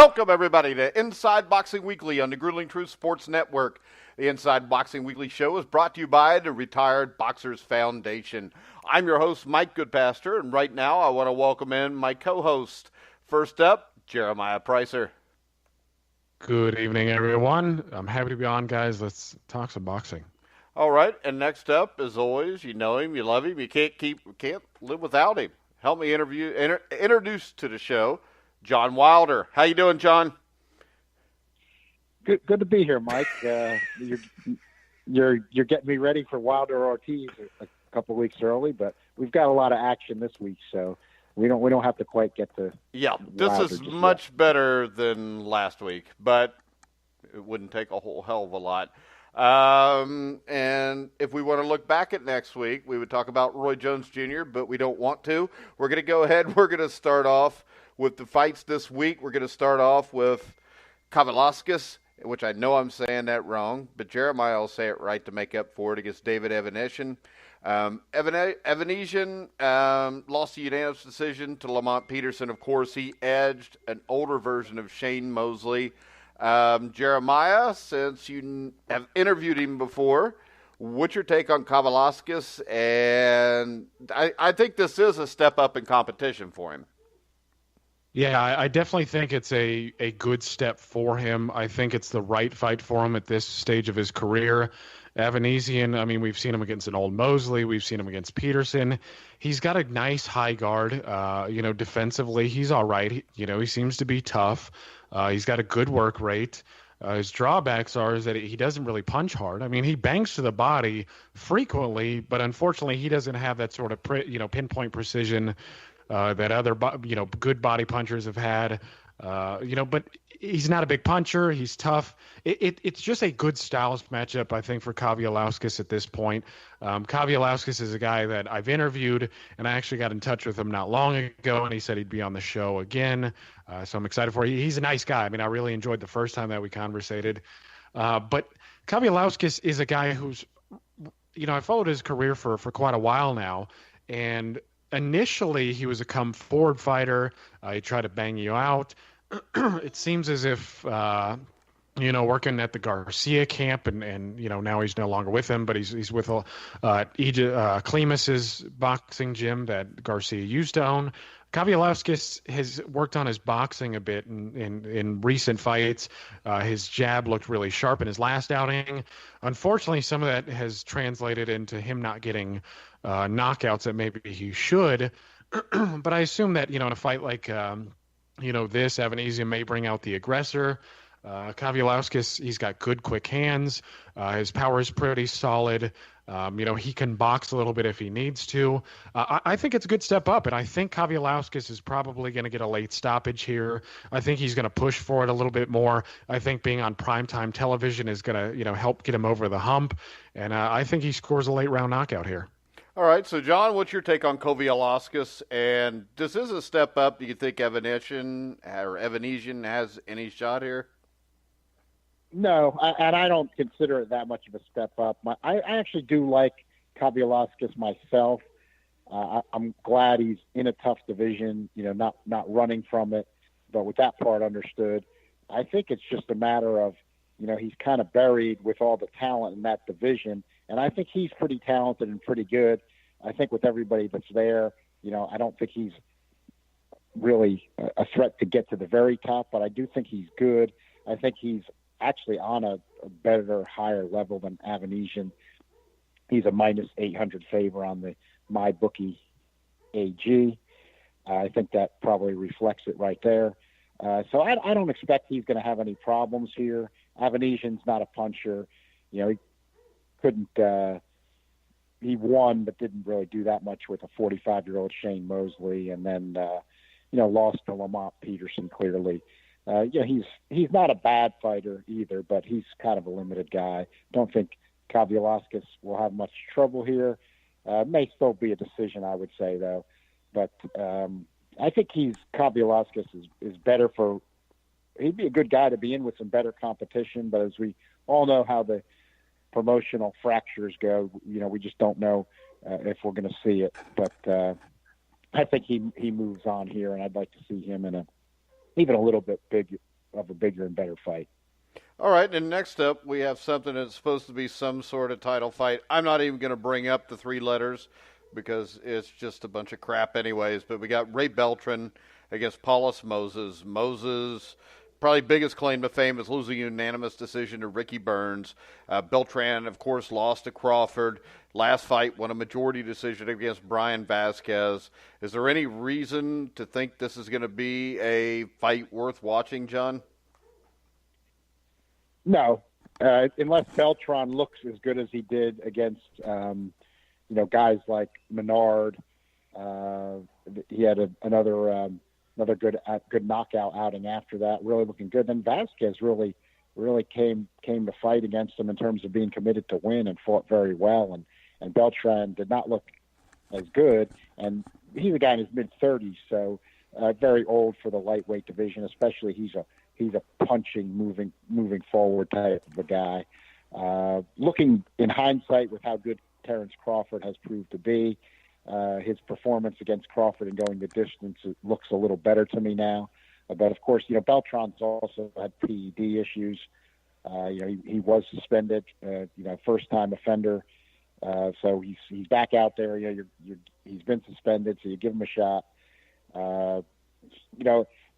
Welcome, everybody, to Inside Boxing Weekly on the Grueling Truth Sports Network. The Inside Boxing Weekly show is brought to you by the Retired Boxers Foundation. I'm your host, Mike Goodpaster, and right now I want to welcome in my co-host. First up, Jeremiah Preisser. Good evening, everyone. I'm happy to be on, guys. Let's talk some boxing. All right, and next up, as always, you know him, you love him, you can't live without him. Help me introduce to the show, John Wilder. How you doing, John? Good to be here, Mike. You're getting me ready for Wilder Ortiz a couple weeks early, but we've got a lot of action this week, so we don't have to quite get to. Yeah, this is much better than last week, but it wouldn't take a whole hell of a lot. And if we want to look back at next week, we would talk about Roy Jones Jr., but we don't want to. We're going to go ahead. We're going to start off with the fights this week. We're going to start off with Kavaliauskas, which I know I'm saying that wrong, but Jeremiah will say it right to make up for it, against David Evanesian. Evanesian lost a unanimous decision to Lamont Peterson. Of course, he edged an older version of Shane Mosley. Jeremiah, since you have interviewed him before, what's your take on Kavaliauskas? And I think this is a step up in competition for him. Yeah, I definitely think it's a good step for him. I think it's the right fight for him at this stage of his career. Evanesian, I mean, we've seen him against an old Mosley. We've seen him against Peterson. He's got a nice high guard. Defensively, he's all right. He seems to be tough. He's got a good work rate. His drawbacks is that he doesn't really punch hard. I mean, he bangs to the body frequently, but unfortunately, he doesn't have that sort of pinpoint precision that other good body punchers have had. But he's not a big puncher. He's tough. It's just a good styles matchup, I think, for Kavaliauskas at this point. Kavaliauskas is a guy that I've interviewed, and I actually got in touch with him not long ago, and he said he'd be on the show again. So I'm excited for him. He's a nice guy. I mean, I really enjoyed the first time that we conversated. But Kavaliauskas is a guy who's, I followed his career for quite a while now, and initially he was a come forward fighter. He tried to bang you out. It seems as if, working at the Garcia camp, and now he's no longer with him, but he's with Klimas's boxing gym that Garcia used to own. Kavaliauskas has worked on his boxing a bit in recent fights. His jab looked really sharp in his last outing. Unfortunately, some of that has translated into him not getting knockouts that maybe he should. But I assume that, in a fight like this, Evanesian may bring out the aggressor. Kavaliauskas, he's got good, quick hands. His power is pretty solid. He can box a little bit if he needs to. I think it's a good step up, and I think Kavaliauskas is probably going to get a late stoppage here. I think he's going to push for it a little bit more. I think being on primetime television is going to, help get him over the hump, and I think he scores a late round knockout here. All right, so John, what's your take on Kavaliauskas? And this is a step up. Do you think Evanesian has any shot here? No, and I don't consider it that much of a step up. I actually do like Kavaliauskas myself. I'm glad he's in a tough division, not running from it, but with that part understood. I think it's just a matter of, he's kind of buried with all the talent in that division, and I think he's pretty talented and pretty good. I think with everybody that's there, I don't think he's really a threat to get to the very top, but I do think he's good. I think he's actually on a better, higher level than Evanesian. He's a minus 800 favor on the MyBookie AG. I think that probably reflects it right there. So I don't expect he's going to have any problems here. Evanesian's not a puncher. He couldn't. He won, but didn't really do that much with a 45-year-old Shane Mosley, and then lost to Lamont Peterson clearly. He's not a bad fighter either, but he's kind of a limited guy. Don't think Kavaliauskas will have much trouble here. May still be a decision, I would say, though. But I think Kavaliauskas is better for. He'd be a good guy to be in with some better competition, but as we all know how the promotional fractures go, we just don't know if we're going to see it. But I think he moves on here, and I'd like to see him in even a little bit of a bigger and better fight. All right, and next up we have something that's supposed to be some sort of title fight. I'm not even going to bring up the 3 letters because it's just a bunch of crap anyways, but we got Ray Beltran against Paulus Moses. Moses, probably biggest claim to fame is losing a unanimous decision to Ricky Burns. Beltran, of course, lost to Crawford. Last fight won a majority decision against Brian Vasquez. Is there any reason to think this is going to be a fight worth watching, John? No, unless Beltran looks as good as he did against, guys like Menard. He had another good knockout outing after that, really looking good. Then Vasquez really came to fight against him in terms of being committed to win and fought very well. And Beltran did not look as good, and he's a guy in his mid-30s, so very old for the lightweight division. Especially he's a punching, moving forward type of a guy. Looking in hindsight with how good Terrence Crawford has proved to be, his performance against Crawford and going the distance, it looks a little better to me now. But of course, Beltran's also had PED issues. He was suspended, first-time offender. So he's back out there. He's been suspended, so you give him a shot.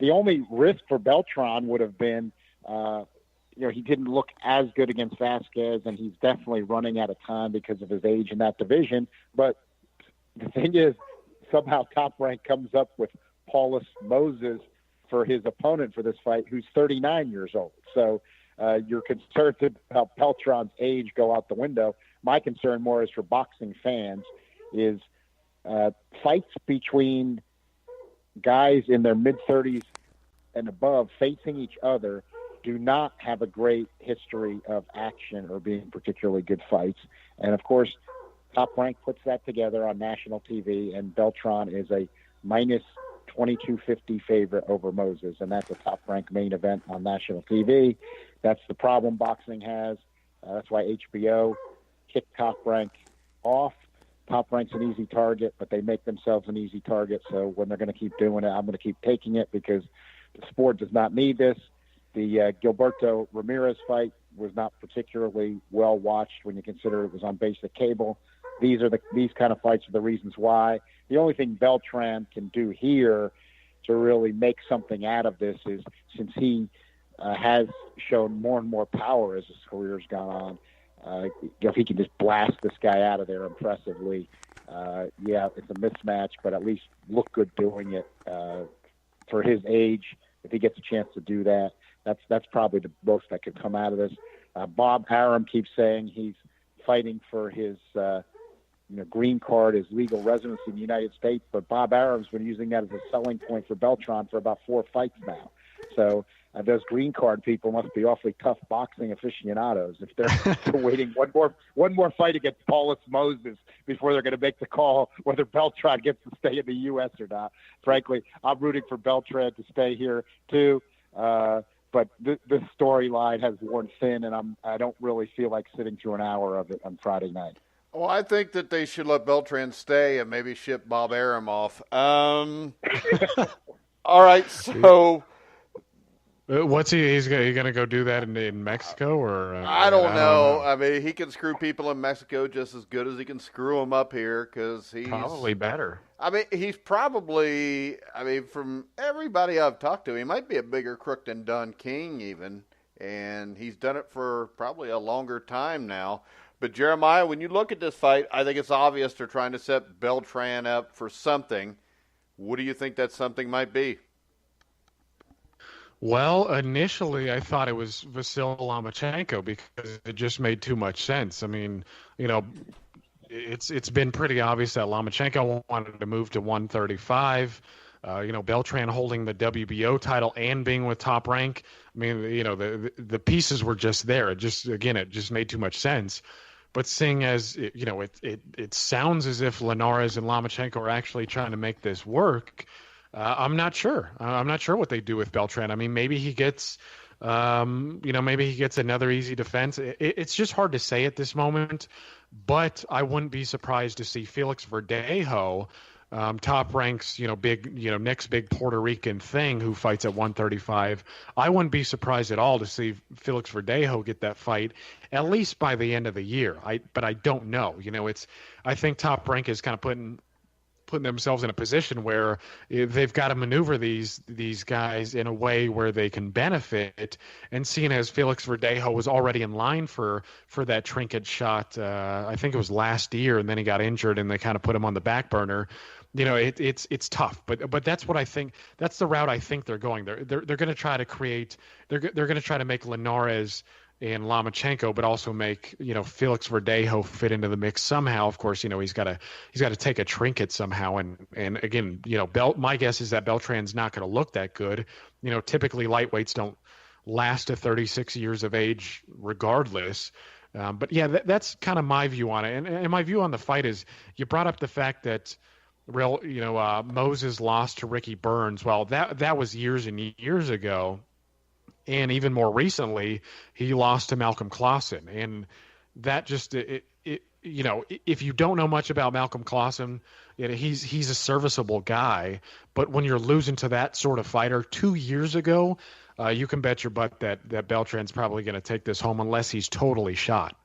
The only risk for Beltran would have been, he didn't look as good against Vasquez, and he's definitely running out of time because of his age in that division. But the thing is, somehow Top Rank comes up with Paulus Moses for his opponent for this fight, who's 39 years old. So you're concerned about Beltran's age go out the window. My concern more is for boxing fans is fights between guys in their mid-30s and above facing each other do not have a great history of action or being particularly good fights. And, of course, Top Rank puts that together on national TV, and Beltran is a minus 2250 favorite over Moses, and that's a Top Rank main event on national TV. That's the problem boxing has. That's why HBO kicked Top Rank off. Top Rank's an easy target, but they make themselves an easy target. So when they're going to keep doing it, I'm going to keep taking it because the sport does not need this. The Gilberto Ramirez fight was not particularly well watched when you consider it was on basic cable. These kind of fights are the reasons why. The only thing Beltran can do here to really make something out of this is, since he has shown more and more power as his career's gone on, if he can just blast this guy out of there impressively, it's a mismatch, but at least look good doing it for his age. If he gets a chance to do that, that's probably the most that could come out of this. Bob Arum keeps saying he's fighting for his green card, his legal residency in the United States, but Bob Arum's been using that as a selling point for Beltran for about 4 fights now. So those green card people must be awfully tough boxing aficionados if they're waiting one more fight against Paulus Moses before they're going to make the call whether Beltran gets to stay in the U.S. or not. Frankly, I'm rooting for Beltran to stay here too. But this storyline has worn thin, and I don't really feel like sitting through an hour of it on Friday night. Well, I think that they should let Beltran stay and maybe ship Bob Arum off. All right, so what's he's going to go do that in Mexico or? I don't know. I mean, he can screw people in Mexico just as good as he can screw them up here because he's probably better. I mean, he's probably. I mean, from everybody I've talked to, he might be a bigger crook than Don King even, and he's done it for probably a longer time now. But Jeremiah, when you look at this fight, I think it's obvious they're trying to set Beltran up for something. What do you think that something might be? Well, initially I thought it was Vasyl Lomachenko because it just made too much sense. I mean, it's been pretty obvious that Lomachenko wanted to move to 135. Beltran holding the WBO title and being with Top Rank. I mean, the pieces were just there. It just made too much sense. But seeing as it sounds as if Linares and Lomachenko are actually trying to make this work, I'm not sure. I'm not sure what they do with Beltran. I mean, maybe he gets, another easy defense. It's just hard to say at this moment. But I wouldn't be surprised to see Felix Verdejo Top Rank's, next big Puerto Rican thing who fights at 135. I wouldn't be surprised at all to see Felix Verdejo get that fight at least by the end of the year. But I don't know. I think Top Rank is kind of putting themselves in a position where they've got to maneuver these guys in a way where they can benefit. And seeing as Felix Verdejo was already in line for that trinket shot, I think it was last year, and then he got injured, and they kind of put him on the back burner. It's tough, but that's what I think. That's the route I think they're going. They're going to try to create. They're going to try to make Linares and Lomachenko, but also make Felix Verdejo fit into the mix somehow. Of course, he's got to take a trinket somehow, and again, my guess is that Beltran's not going to look that good. Typically lightweights don't last to 36 years of age, regardless. But yeah, that's kind of my view on it, and my view on the fight is you brought up the fact that Moses lost to Ricky Burns. Well, that was years and years ago. And even more recently, he lost to Malcolm Clausen. And that just, if you don't know much about Malcolm Clausen, he's a serviceable guy. But when you're losing to that sort of fighter 2 years ago, you can bet your butt that Beltran's probably going to take this home unless he's totally shot.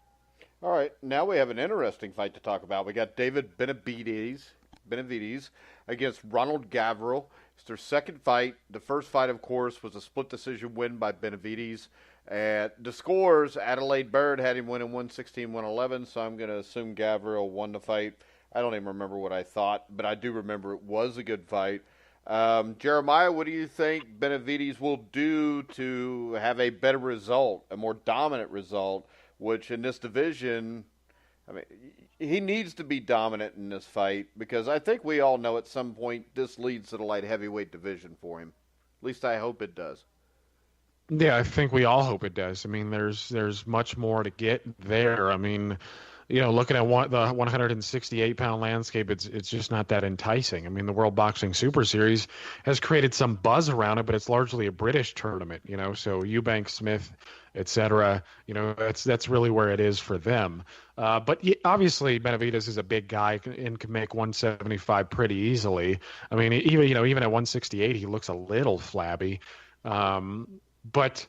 All right, now we have an interesting fight to talk about. We got David Benavidez against Ronald Gavril. It's their second fight. The first fight, of course, was a split decision win by Benavidez. The scores, Adelaide Bird had him winning 116-111, so I'm going to assume Gavril won the fight. I don't even remember what I thought, but I do remember it was a good fight. Jeremiah, what do you think Benavidez will do to have a better result, a more dominant result, which in this division, he needs to be dominant in this fight because I think we all know at some point this leads to the light heavyweight division for him. At least I hope it does. Yeah, I think we all hope it does. There's much more to get there. Looking at the 168-pound landscape, it's just not that enticing. The World Boxing Super Series has created some buzz around it, but it's largely a British tournament, so Eubank, Smith, etc. That's really where it is for them. But obviously Benavidez is a big guy and can make 175 pretty easily. Even at 168, he looks a little flabby. But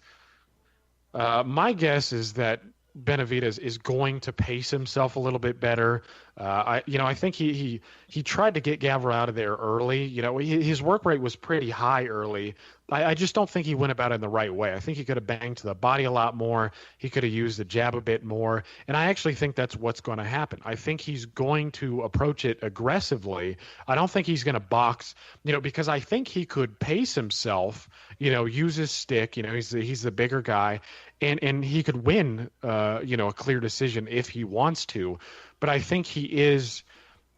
my guess is that Benavidez is going to pace himself a little bit better. I think he tried to get Gavril out of there early. His work rate was pretty high early. I just don't think he went about it in the right way. I think he could have banged to the body a lot more. He could have used the jab a bit more. And I actually think that's what's going to happen. I think he's going to approach it aggressively. I don't think he's going to box, because I think he could pace himself, use his stick. He's the bigger guy. And he could win, a clear decision if he wants to. But I think he is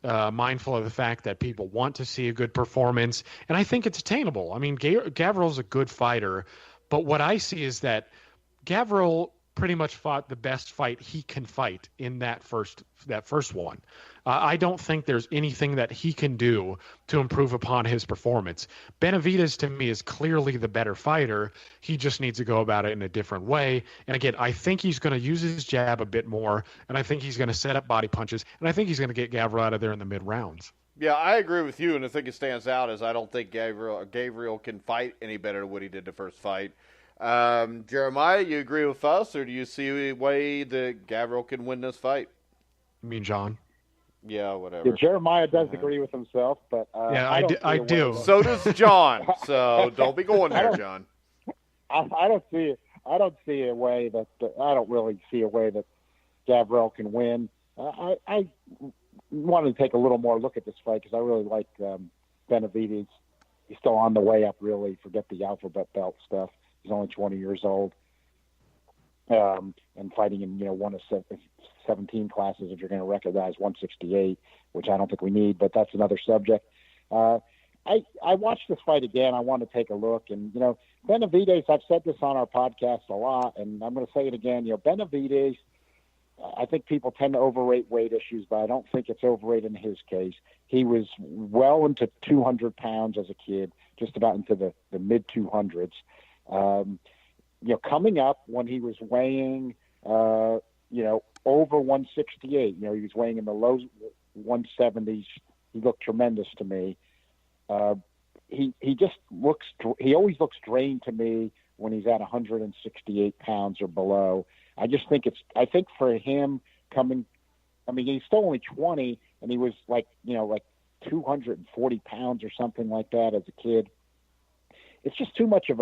mindful of the fact that people want to see a good performance, and I think it's attainable. Gavril's a good fighter, but what I see is that Gavril pretty much fought the best fight he can fight in that first one. I don't think there's anything that he can do to improve upon his performance. Benavidez, to me, is clearly the better fighter. He just needs to go about it in a different way. And again, I think he's going to use his jab a bit more, and I think he's going to set up body punches, and I think he's going to get Gavril out of there in the mid-rounds. Yeah, I agree with you, and the thing that stands out is I don't think Gavril can fight any better than what he did the first fight. Jeremiah, you agree with us, or do you see a way that Gavril can win this fight? You mean John? Yeah, whatever. Yeah, Jeremiah does agree with himself, but I do. So does John. So don't be going there, John. I don't see a way that I don't really see a way that Gavril can win. I wanted to take a little more look at this fight because I really like Benavidez. He's still on the way up, really. Forget the alphabet belt stuff. He's only 20 years old, and fighting in one of 17 classes if you're going to recognize 168, which I don't think we need, but that's another subject. I watched this fight again. I want to take a look, and Benavidez. I've said this on our podcast a lot, and I'm going to say it again. Benavidez. I think people tend to overrate weight issues, but I don't think it's overrated in his case. He was well into 200 pounds as a kid, just about into the mid 200s. Coming up when he was weighing, over 168, he was weighing in the low 170s he looked tremendous to me. He just looks. He always looks drained to me when he's at 168 pounds or below. I just think I think for him coming, I mean, he's still only 20, and he was like 240 pounds or something like that as a kid. It's just too much of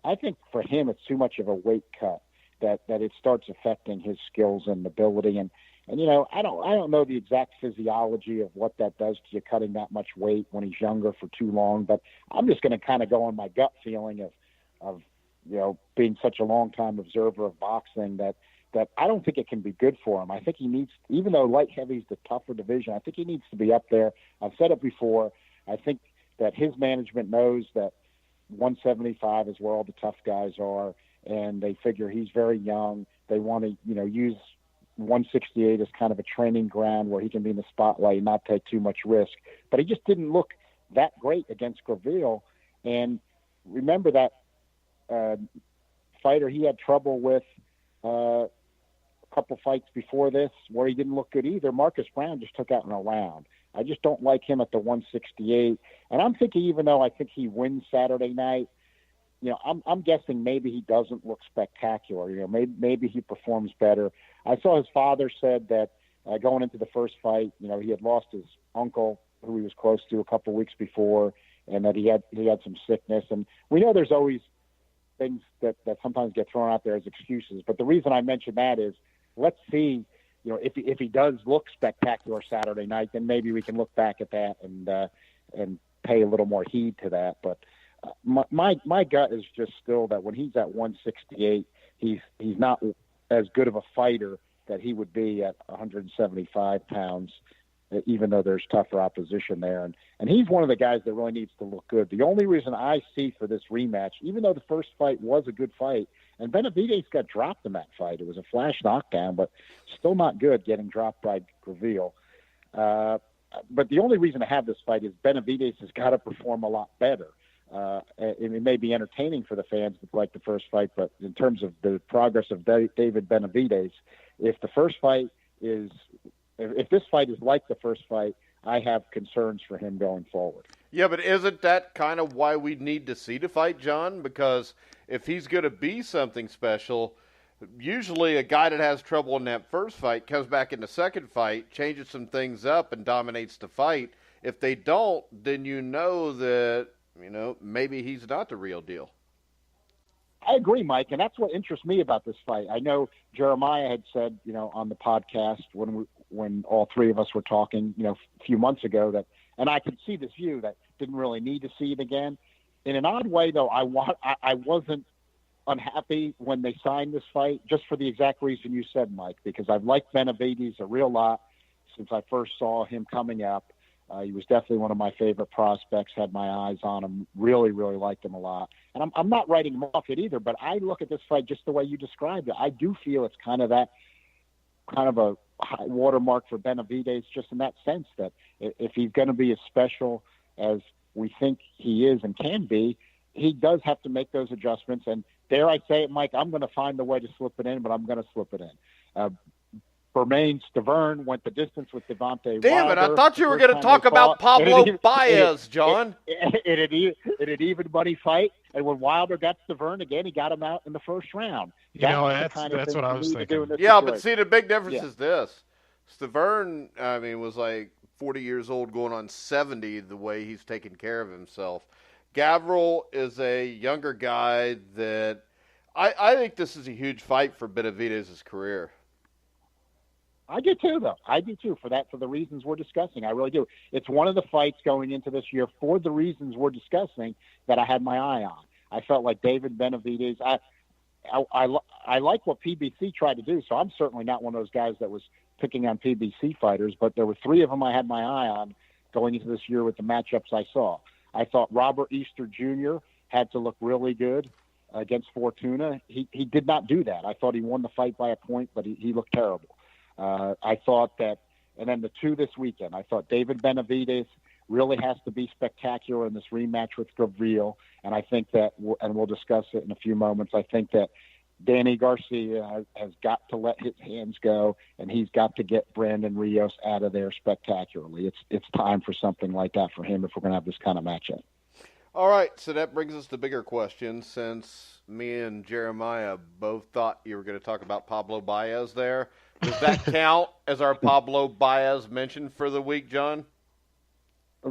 I think for him, it's too much of a weight cut that it starts affecting his skills and ability. And I don't know the exact physiology of what that does to you, cutting that much weight when he's younger for too long. But I'm just going to kind of go on my gut feeling of being such a long time observer of boxing that I don't think it can be good for him. I think he needs, even though light heavy is the tougher division, I think he needs to be up there. I've said it before. I think that his management knows that 175 is where all the tough guys are, and they figure he's very young. They want to, use 168 as kind of a training ground where he can be in the spotlight and not take too much risk. But he just didn't look that great against Graville. And remember that fighter he had trouble with a couple fights before this where he didn't look good either. Marcus Brown just took out in a round. I just don't like him at the 168. And I'm thinking, even though I think he wins Saturday night, I'm guessing maybe he doesn't look spectacular. Maybe he performs better. I saw his father said that going into the first fight, he had lost his uncle who he was close to a couple weeks before, and that he had some sickness. And we know there's always things that sometimes get thrown out there as excuses. But the reason I mention that is, let's see, if he does look spectacular Saturday night, then maybe we can look back at that and pay a little more heed to that. But my gut is just still that when he's at 168, he's not as good of a fighter that he would be at 175 pounds, even though there's tougher opposition there. And he's one of the guys that really needs to look good. The only reason I see for this rematch, even though the first fight was a good fight, and Benavidez got dropped in that fight. It was a flash knockdown, but still not good getting dropped by Graville. But the only reason to have this fight is Benavidez has got to perform a lot better. It may be entertaining for the fans like the first fight, but in terms of the progress of David Benavidez, if this fight is like the first fight, I have concerns for him going forward. Yeah, but isn't that kind of why we need to see the fight, John? Because if he's going to be something special, usually a guy that has trouble in that first fight comes back in the second fight, changes some things up, and dominates the fight. If they don't, then that maybe he's not the real deal. I agree, Mike, and that's what interests me about this fight. I know Jeremiah had said, on the podcast when all three of us were talking, a few months ago that, and I could see this view that didn't really need to see it again. In an odd way, though, I wasn't unhappy when they signed this fight, just for the exact reason you said, Mike, because I've liked Benavidez a real lot since I first saw him coming up. He was definitely one of my favorite prospects, had my eyes on him, really, really liked him a lot. And I'm not writing him off it either, but I look at this fight just the way you described it. I do feel it's kind of a high watermark for Benavidez, just in that sense that if he's going to be as special as we think he is and can be, he does have to make those adjustments. And dare I say it, Mike, I'm going to find a way to slip it in, but I'm going to slip it in. Bermain Stavern went the distance with Devontae Damn Wilder. It, I thought you were going to talk about Pablo Baez, John. It an even money fight, and when Wilder got Stavern again, he got him out in the first round. That's what I was thinking. Yeah, situation. But see, the big difference is this. Stavern, was like 40 years old going on 70 the way he's taking care of himself. Gavril is a younger guy that I think this is a huge fight for Benavidez' career. I do too, though. I do too, for the reasons we're discussing. I really do. It's one of the fights going into this year for the reasons we're discussing that I had my eye on. I felt like David Benavidez. I like what PBC tried to do, so I'm certainly not one of those guys that was picking on PBC fighters, but there were three of them I had my eye on going into this year with the matchups I saw. I thought Robert Easter Jr. had to look really good against Fortuna. He did not do that. I thought he won the fight by a point, but he looked terrible. I thought that, and then the two this weekend, I thought David Benavidez really has to be spectacular in this rematch with Graville, and I think that, and we'll discuss it in a few moments, I think that Danny Garcia has got to let his hands go, and he's got to get Brandon Rios out of there spectacularly. It's time for something like that for him if we're going to have this kind of matchup. All right, so that brings us to bigger questions. Since me and Jeremiah both thought you were going to talk about Pablo Baez there, does that count as our Pablo Baez mention for the week, John?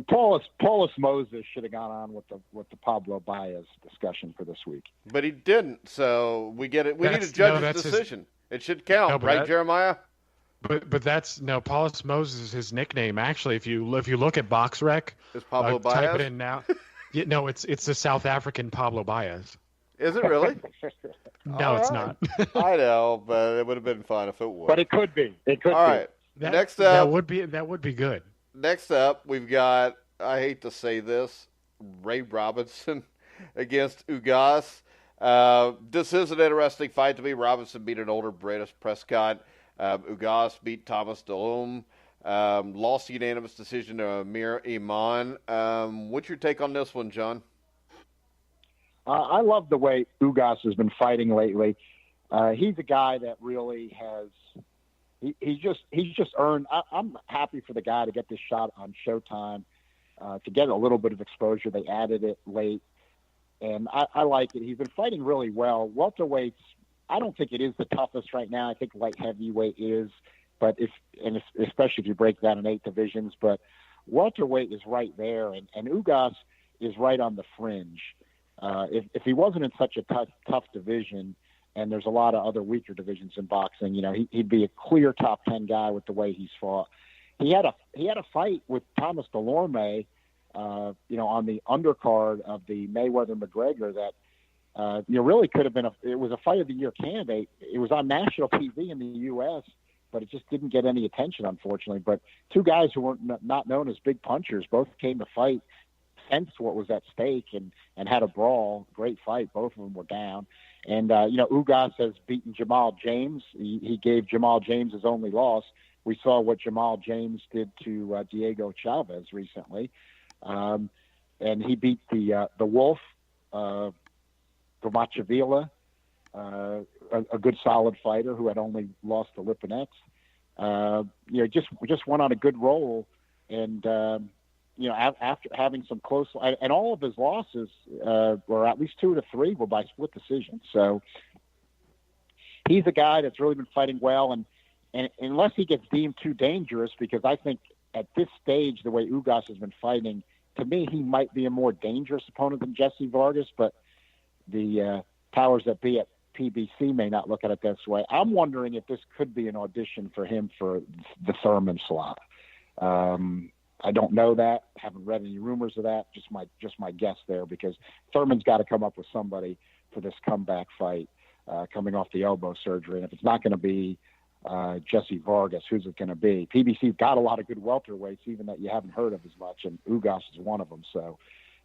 Paulus Moses should have gone on with the Pablo Baez discussion for this week, but he didn't. So we get it. We need a judge's decision. It should count, right, Jeremiah? But that's Paulus Moses is his nickname. Actually, if you look at BoxRec, is Pablo Baez? Type it in now. No, it's the South African Pablo Baez. Is it really? No, it's not. I know, but it would have been fun if it was. But it could be. It could be. All right. Next up, that would be good. Next up, we've got, I hate to say this, Ray Robinson against Ugas. This is an interesting fight to me. Robinson beat an older Bradis Prescott. Ugas beat Thomas Delhomme. Lost unanimous decision to Amir Iman. What's your take on this one, John? I love the way Ugas has been fighting lately. He's a guy that really has. He's just earned. I'm happy for the guy to get this shot on Showtime, to get a little bit of exposure. They added it late, and I like it. He's been fighting really well. Welterweights, I don't think it is the toughest right now. I think light heavyweight is, but especially if you break down in 8 divisions. But welterweight is right there, and Ugas is right on the fringe. If he wasn't in such a tough division, and there's a lot of other weaker divisions in boxing, he'd be a clear top 10 guy with the way he's fought. He had a fight with Thomas Delorme, on the undercard of the Mayweather-McGregor that, really could have been it was a fight of the year candidate. It was on national TV in the U.S., but it just didn't get any attention, unfortunately. But two guys who were not known as big punchers both came to fight, sensed what was at stake, and had a brawl. Great fight. Both of them were down. And, Ugas has beaten Jamal James. He gave Jamal James his only loss. We saw what Jamal James did to Diego Chavez recently. And he beat the Wolf, Gomachavila, a good solid fighter who had only lost to Lipinets. Just went on a good roll. And, after having some close, and all of his losses, or at least 2 to 3, were by split decision. So he's a guy that's really been fighting well, and unless he gets deemed too dangerous, because I think at this stage, the way Ugas has been fighting, to me, he might be a more dangerous opponent than Jesse Vargas, but the powers that be at PBC may not look at it this way. I'm wondering if this could be an audition for him for the Thurman slot. I don't know that. Haven't read any rumors of that. Just my guess there, because Thurman's got to come up with somebody for this comeback fight, coming off the elbow surgery. And if it's not going to be Jesse Vargas, who's it going to be? PBC's got a lot of good welterweights, even that you haven't heard of as much, and Ugas is one of them. So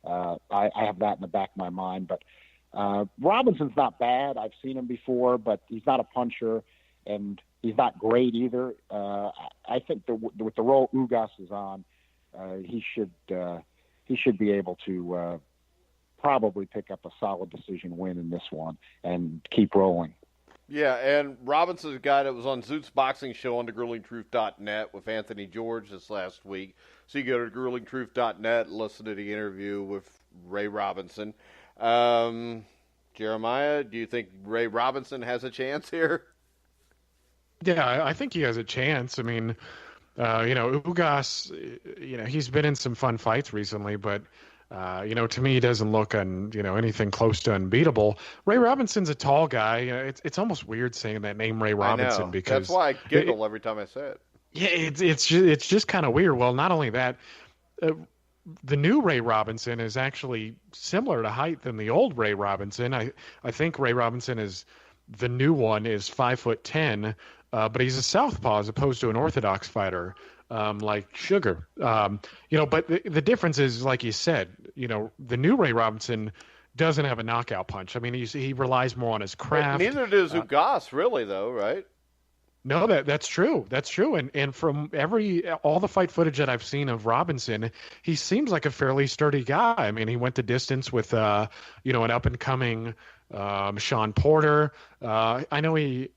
I have that in the back of my mind. But Robinson's not bad. I've seen him before, but he's not a puncher, and he's not great either. I think with the role Ugas is on, he should be able to probably pick up a solid decision win in this one and keep rolling. Yeah, and Robinson's a guy that was on Zoot's Boxing Show on thegruelingtruth.net with Anthony George this last week. So you go to thegruelingtruth.net and listen to the interview with Ray Robinson. Jeremiah, do you think Ray Robinson has a chance here? Yeah, I think he has a chance. I mean, Ugas, he's been in some fun fights recently, but to me, he doesn't look anything close to unbeatable. Ray Robinson's a tall guy. It's almost weird saying that name, Ray Robinson, I know. because that's why I giggle every time I say it. Yeah, it's just kind of weird. Well, not only that, the new Ray Robinson is actually similar to height than the old Ray Robinson. I think Ray Robinson the new one is 5'10", but he's a southpaw as opposed to an orthodox fighter. Like Sugar, but the difference is, like you said, the new Ray Robinson doesn't have a knockout punch. I mean, he relies more on his craft. But neither does Ugas, really, though, right? No, that's true. That's true. And from all the fight footage that I've seen of Robinson, he seems like a fairly sturdy guy. I mean, he went the distance with, an up and coming Sean Porter. I know he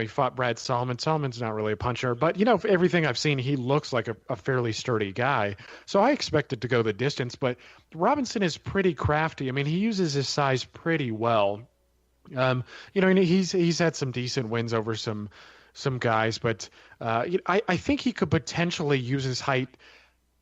fought Brad Solomon. Solomon's not really a puncher, but, for everything I've seen, he looks like a fairly sturdy guy. So I expected to go the distance, but Robinson is pretty crafty. I mean, he uses his size pretty well. And he's had some decent wins over some guys, but I think he could potentially use his height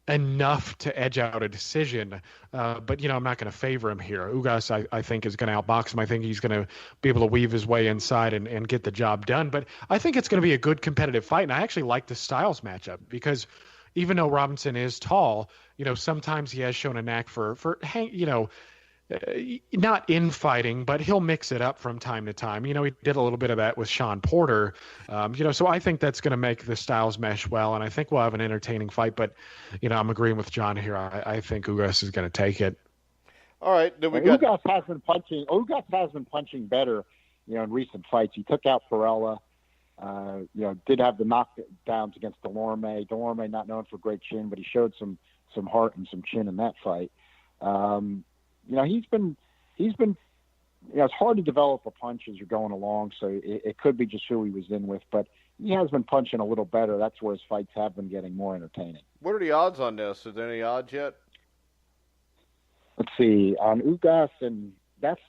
enough to edge out a decision. But, I'm not going to favor him here. Ugas, I think, is going to outbox him. I think he's going to be able to weave his way inside and get the job done. But I think it's going to be a good competitive fight. And I actually like the styles matchup because even though Robinson is tall, sometimes he has shown a knack for not infighting, but he'll mix it up from time to time. He did a little bit of that with Sean Porter. So I think that's going to make the styles mesh well, and I think we'll have an entertaining fight. But, I'm agreeing with John here. I think Ugas is going to take it. All right. Ugas has been punching. Ugas has been punching better, in recent fights. He took out Perella. Did have the knockdowns against Delorme. Delorme not known for great chin, but he showed some heart and some chin in that fight. He's been, it's hard to develop a punch as you're going along. So it could be just who he was in with, but he has been punching a little better. That's where his fights have been getting more entertaining. What are the odds on this? Is there any odds yet? Let's see on Ugas, and that's,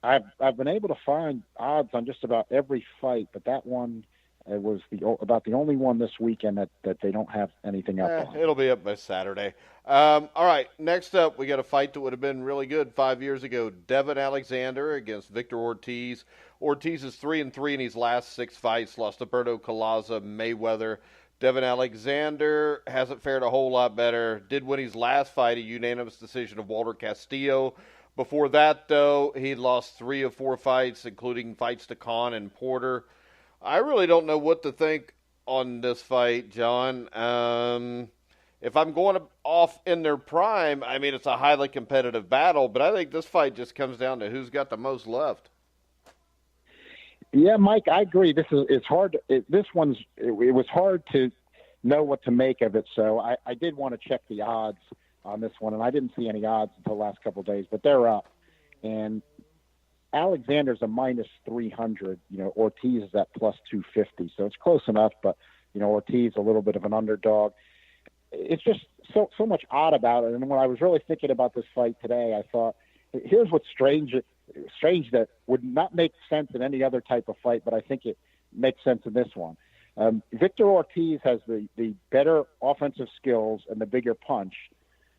I've been able to find odds on just about every fight, but that one, it was about the only one this weekend that they don't have anything up on. It'll be up by Saturday. All right, next up, we got a fight that would have been really good 5 years ago. Devin Alexander against Victor Ortiz. Ortiz is 3-3 in his last 6 fights. Lost to Berto Colaza, Mayweather. Devin Alexander hasn't fared a whole lot better. Did win his last fight, a unanimous decision of Walter Castillo. Before that, though, he lost 3 of 4 fights, including fights to Khan and Porter. I really don't know what to think on this fight, John. If I'm going off in their prime, I mean, it's a highly competitive battle, but I think this fight just comes down to who's got the most left. Yeah, Mike, I agree. It's hard. It was hard to know what to make of it, so I did want to check the odds on this one, and I didn't see any odds until the last couple of days, but they're up. And Alexander's a minus 300. Ortiz is at plus 250, so it's close enough. But Ortiz a little bit of an underdog. It's just so much odd about it. And when I was really thinking about this fight today, I thought, here's what's strange that would not make sense in any other type of fight, but I think it makes sense in this one. Victor Ortiz has the better offensive skills and the bigger punch,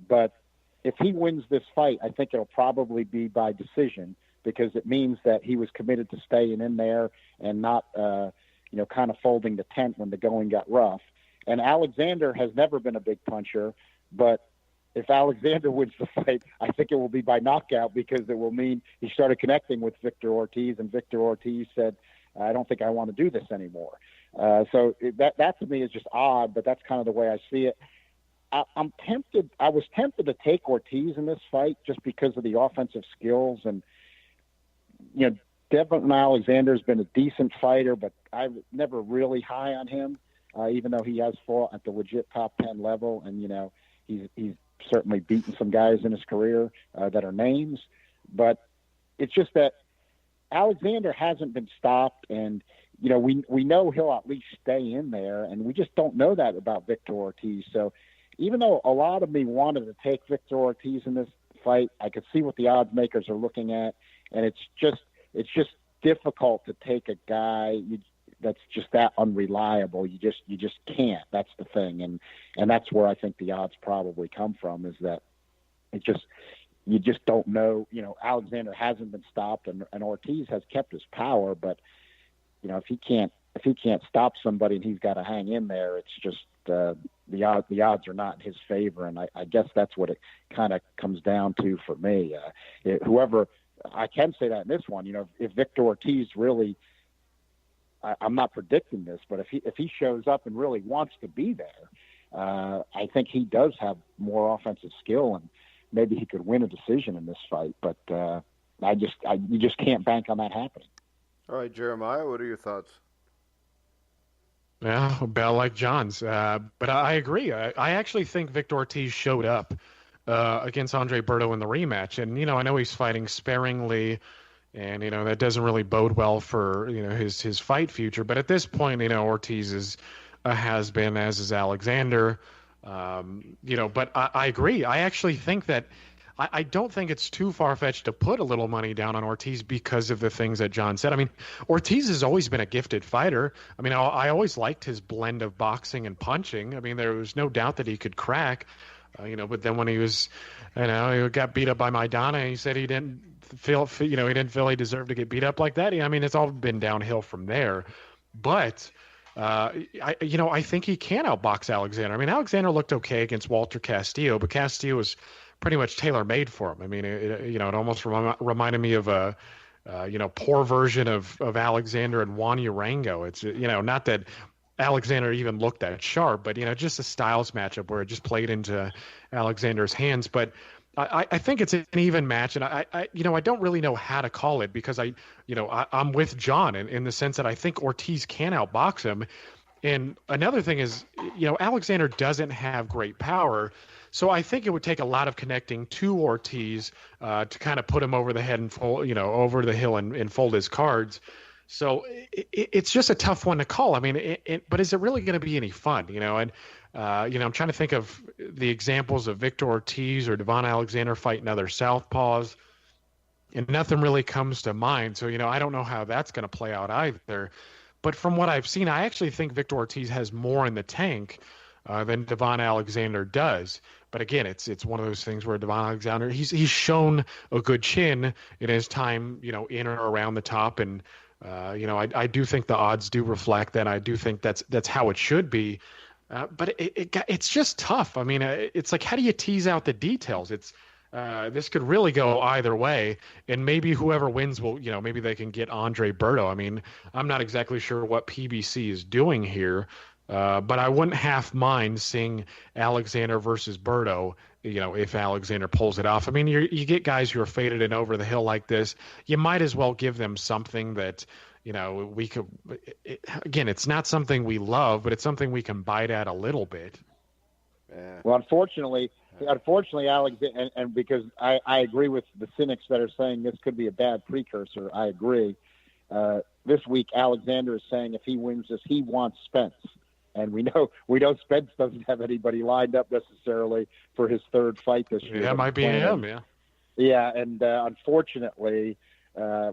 but if he wins this fight, I think it'll probably be by decision, because it means that he was committed to staying in there and not, kind of folding the tent when the going got rough. And Alexander has never been a big puncher, but if Alexander wins the fight, I think it will be by knockout, because it will mean he started connecting with Victor Ortiz, and Victor Ortiz said, I don't think I want to do this anymore. So that to me is just odd, but that's kind of the way I see it. I'm tempted. I was tempted to take Ortiz in this fight just because of the offensive skills, and Devin Alexander's been a decent fighter, but I'm never really high on him, even though he has fought at the legit top 10 level, and he's certainly beaten some guys in his career that are names. But it's just that Alexander hasn't been stopped, and we know he'll at least stay in there, and we just don't know that about Victor Ortiz. So even though a lot of me wanted to take Victor Ortiz in this fight, I could see what the odds makers are looking at, and it's just difficult to take a guy that's just that unreliable. You just can't. That's the thing, and that's where I think the odds probably come from, is that you just don't know. Alexander hasn't been stopped, and Ortiz has kept his power, but if he can't stop somebody and he's got to hang in there, it's just the odds are not in his favor, and I guess that's what it kind of comes down to for me. Whoever, I can say that in this one, if Victor Ortiz really, I'm not predicting this, but if he shows up and really wants to be there, I think he does have more offensive skill, and maybe he could win a decision in this fight. But you just can't bank on that happening. All right, Jeremiah, what are your thoughts? Yeah, about like John's. But I agree. I actually think Victor Ortiz showed up against Andre Berto in the rematch. And, I know he's fighting sparingly And, that doesn't really bode well for, his fight future. But at this point, Ortiz is a has-been, as is Alexander. But I agree. I actually think that I don't think it's too far-fetched to put a little money down on Ortiz because of the things that John said. I mean, Ortiz has always been a gifted fighter. I mean, I always liked his blend of boxing and punching. I mean, there was no doubt that he could crack, but then when he was, he got beat up by Maidana, he said he didn't feel he deserved to get beat up like that. I mean, it's all been downhill from there. But I think he can outbox Alexander. I mean, Alexander looked okay against Walter Castillo, but Castillo was pretty much tailor-made for him. I mean, it almost reminded me of a poor version of Alexander and Juan Urango. It's not that Alexander even looked that sharp, but just a styles matchup where it just played into Alexander's hands. But I think it's an even match, and I don't really know how to call it because I'm with John in the sense that I think Ortiz can outbox him. And another thing is, Alexander doesn't have great power, so I think it would take a lot of connecting to Ortiz to kind of put him over the head and over the hill and fold his cards. So it's just a tough one to call. I mean, but is it really going to be any fun? And I'm trying to think of the examples of Victor Ortiz or Devon Alexander fighting other southpaws, and nothing really comes to mind. So I don't know how that's going to play out either. But from what I've seen, I actually think Victor Ortiz has more in the tank than Devon Alexander does. But again, it's one of those things where Devon Alexander he's shown a good chin in his time in or around the top, and I do think the odds do reflect that. I do think that's how it should be. But it's just tough. I mean, it's like, how do you tease out the details? It's this could really go either way, and maybe whoever wins will, maybe they can get Andre Berto. I mean, I'm not exactly sure what PBC is doing here, but I wouldn't half mind seeing Alexander versus Berto, if Alexander pulls it off. I mean, you get guys who are faded and over the hill like this, you might as well give them something that, we could, again, it's not something we love, but it's something we can bite at a little bit. Yeah. Well, unfortunately, Alex, and because I agree with the cynics that are saying this could be a bad precursor. I agree. This week, Alexander is saying if he wins this, he wants Spence. And we know Spence doesn't have anybody lined up necessarily for his third fight this year. Yeah, it might be him, yeah. Yeah, and unfortunately,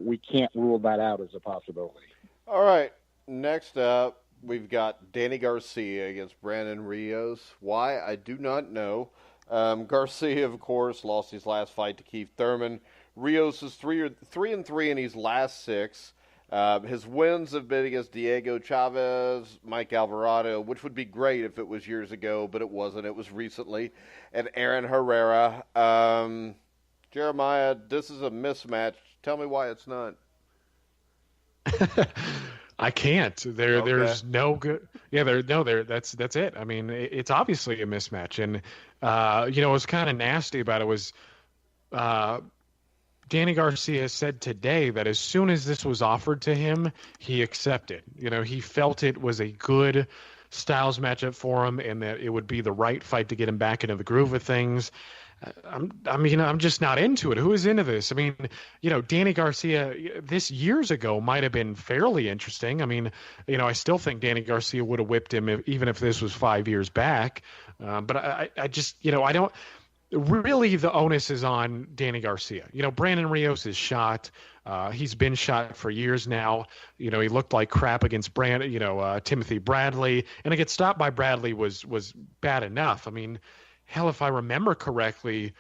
we can't rule that out as a possibility. All right, next up, we've got Danny Garcia against Brandon Rios. Why? I do not know. Garcia, of course, lost his last fight to Keith Thurman. Rios is 3-3 in his last 6. His wins have been against Diego Chavez, Mike Alvarado, which would be great if it was years ago, but it wasn't. It was recently. And Aaron Herrera. Jeremiah, this is a mismatch. Tell me why it's not. I can't. There's no good. Yeah, that's it. I mean, it's obviously a mismatch, and what's kind of nasty about it was Danny Garcia said today that as soon as this was offered to him, he accepted. He felt it was a good styles matchup for him, and that it would be the right fight to get him back into the groove of things. I'm just not into it. Who is into this? I mean, Danny Garcia this years ago might have been fairly interesting. I mean, I still think Danny Garcia would have whipped him even if this was 5 years back. But I just, I don't really, the onus is on Danny Garcia. Brandon Rios is shot. He's been shot for years now. He looked like crap against Timothy Bradley, and to get stopped by Bradley was bad enough. I mean, hell, if I remember correctly,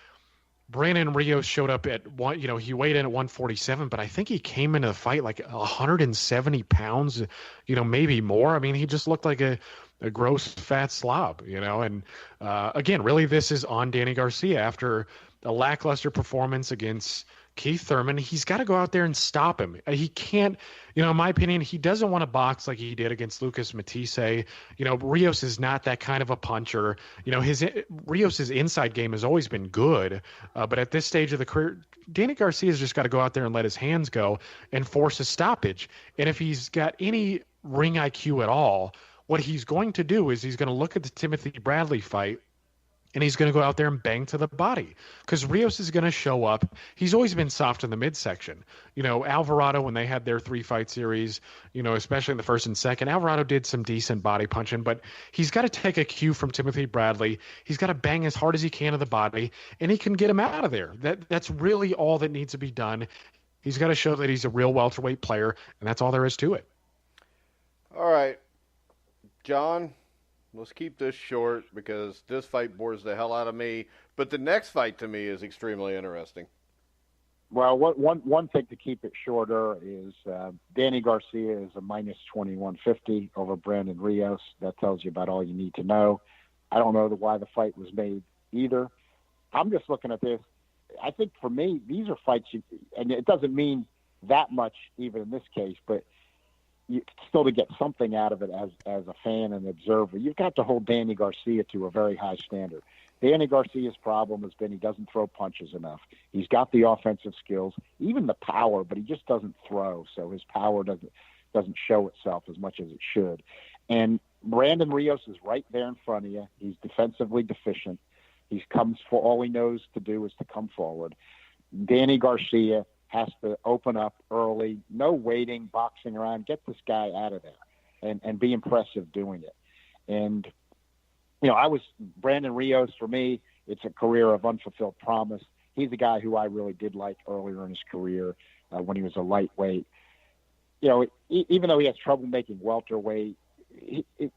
Brandon Rios showed up at one, he weighed in at 147, but I think he came into the fight like 170 pounds, maybe more. I mean, he just looked like a gross fat slob, and again, really this is on Danny Garcia after a lackluster performance against Keith Thurman. He's got to go out there and stop him. He can't, in my opinion, he doesn't want to box like he did against Lucas Matisse. Rios is not that kind of a puncher. Rios's inside game has always been good, but at this stage of the career, Danny Garcia's just got to go out there and let his hands go and force a stoppage. And if he's got any ring IQ at all, what he's going to do is he's going to look at the Timothy Bradley fight and he's going to go out there and bang to the body because Rios is going to show up. He's always been soft in the midsection. Alvarado, when they had their 3-fight series, especially in the first and second, Alvarado did some decent body punching, but he's got to take a cue from Timothy Bradley. He's got to bang as hard as he can to the body, and he can get him out of there. That's really all that needs to be done. He's got to show that he's a real welterweight player, and that's all there is to it. All right, John, let's keep this short because this fight bores the hell out of me. But the next fight to me is extremely interesting. Well, one thing to keep it shorter is Danny Garcia is a minus 2150 over Brandon Rios. That tells you about all you need to know. I don't know why the fight was made either. I'm just looking at this. I think for me, these are fights, and it doesn't mean that much even in this case, but still to get something out of it as a fan and observer, you've got to hold Danny Garcia to a very high standard. Danny Garcia's problem has been he doesn't throw punches enough. He's got the offensive skills, even the power, but he just doesn't throw, so his power doesn't show itself as much as it should. And Brandon Rios is right there in front of you. He's defensively deficient. All he knows to do is to come forward. Danny Garcia has to open up early, no waiting, boxing around, get this guy out of there and be impressive doing it. And, Brandon Rios, for me, it's a career of unfulfilled promise. He's a guy who I really did like earlier in his career when he was a lightweight. Even though he has trouble making welterweight,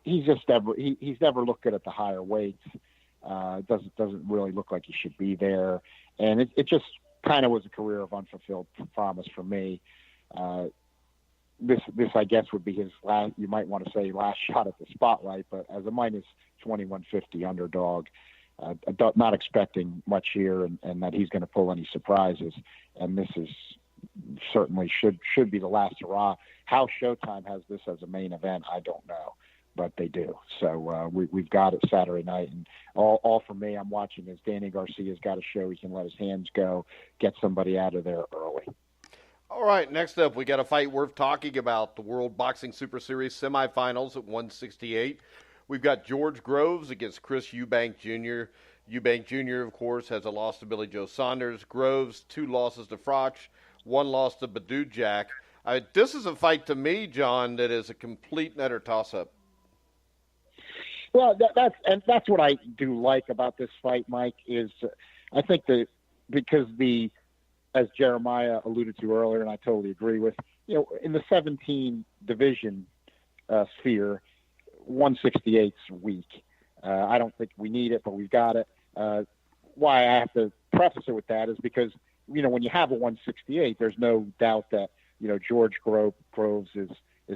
he's never looked good at the higher weights. Doesn't really look like he should be there. And it just kind of was a career of unfulfilled promise for me. This I guess would be his last, you might want to say last shot at the spotlight, but as a minus 2150 underdog, not expecting much here and that he's going to pull any surprises. And this is certainly should be the last hurrah. How Showtime has this as a main event, I don't know, but they do. So we've got it Saturday night, and all for me, I'm watching is Danny Garcia's got to show he can let his hands go, get somebody out of there early. All right, next up, we got a fight worth talking about, the World Boxing Super Series semifinals at 168. We've got George Groves against Chris Eubank Jr. Eubank Jr., of course, has a loss to Billy Joe Saunders. Groves, 2 losses to Froch, 1 loss to Badou Jack. This is a fight to me, John, that is a complete netter toss-up. Well, that's what I do like about this fight, Mike, is I think because as Jeremiah alluded to earlier, and I totally agree with, in the 17 division sphere, 168's weak. I don't think we need it, but we've got it. Why I have to preface it with that is because, when you have a 168, there's no doubt that, George Groves is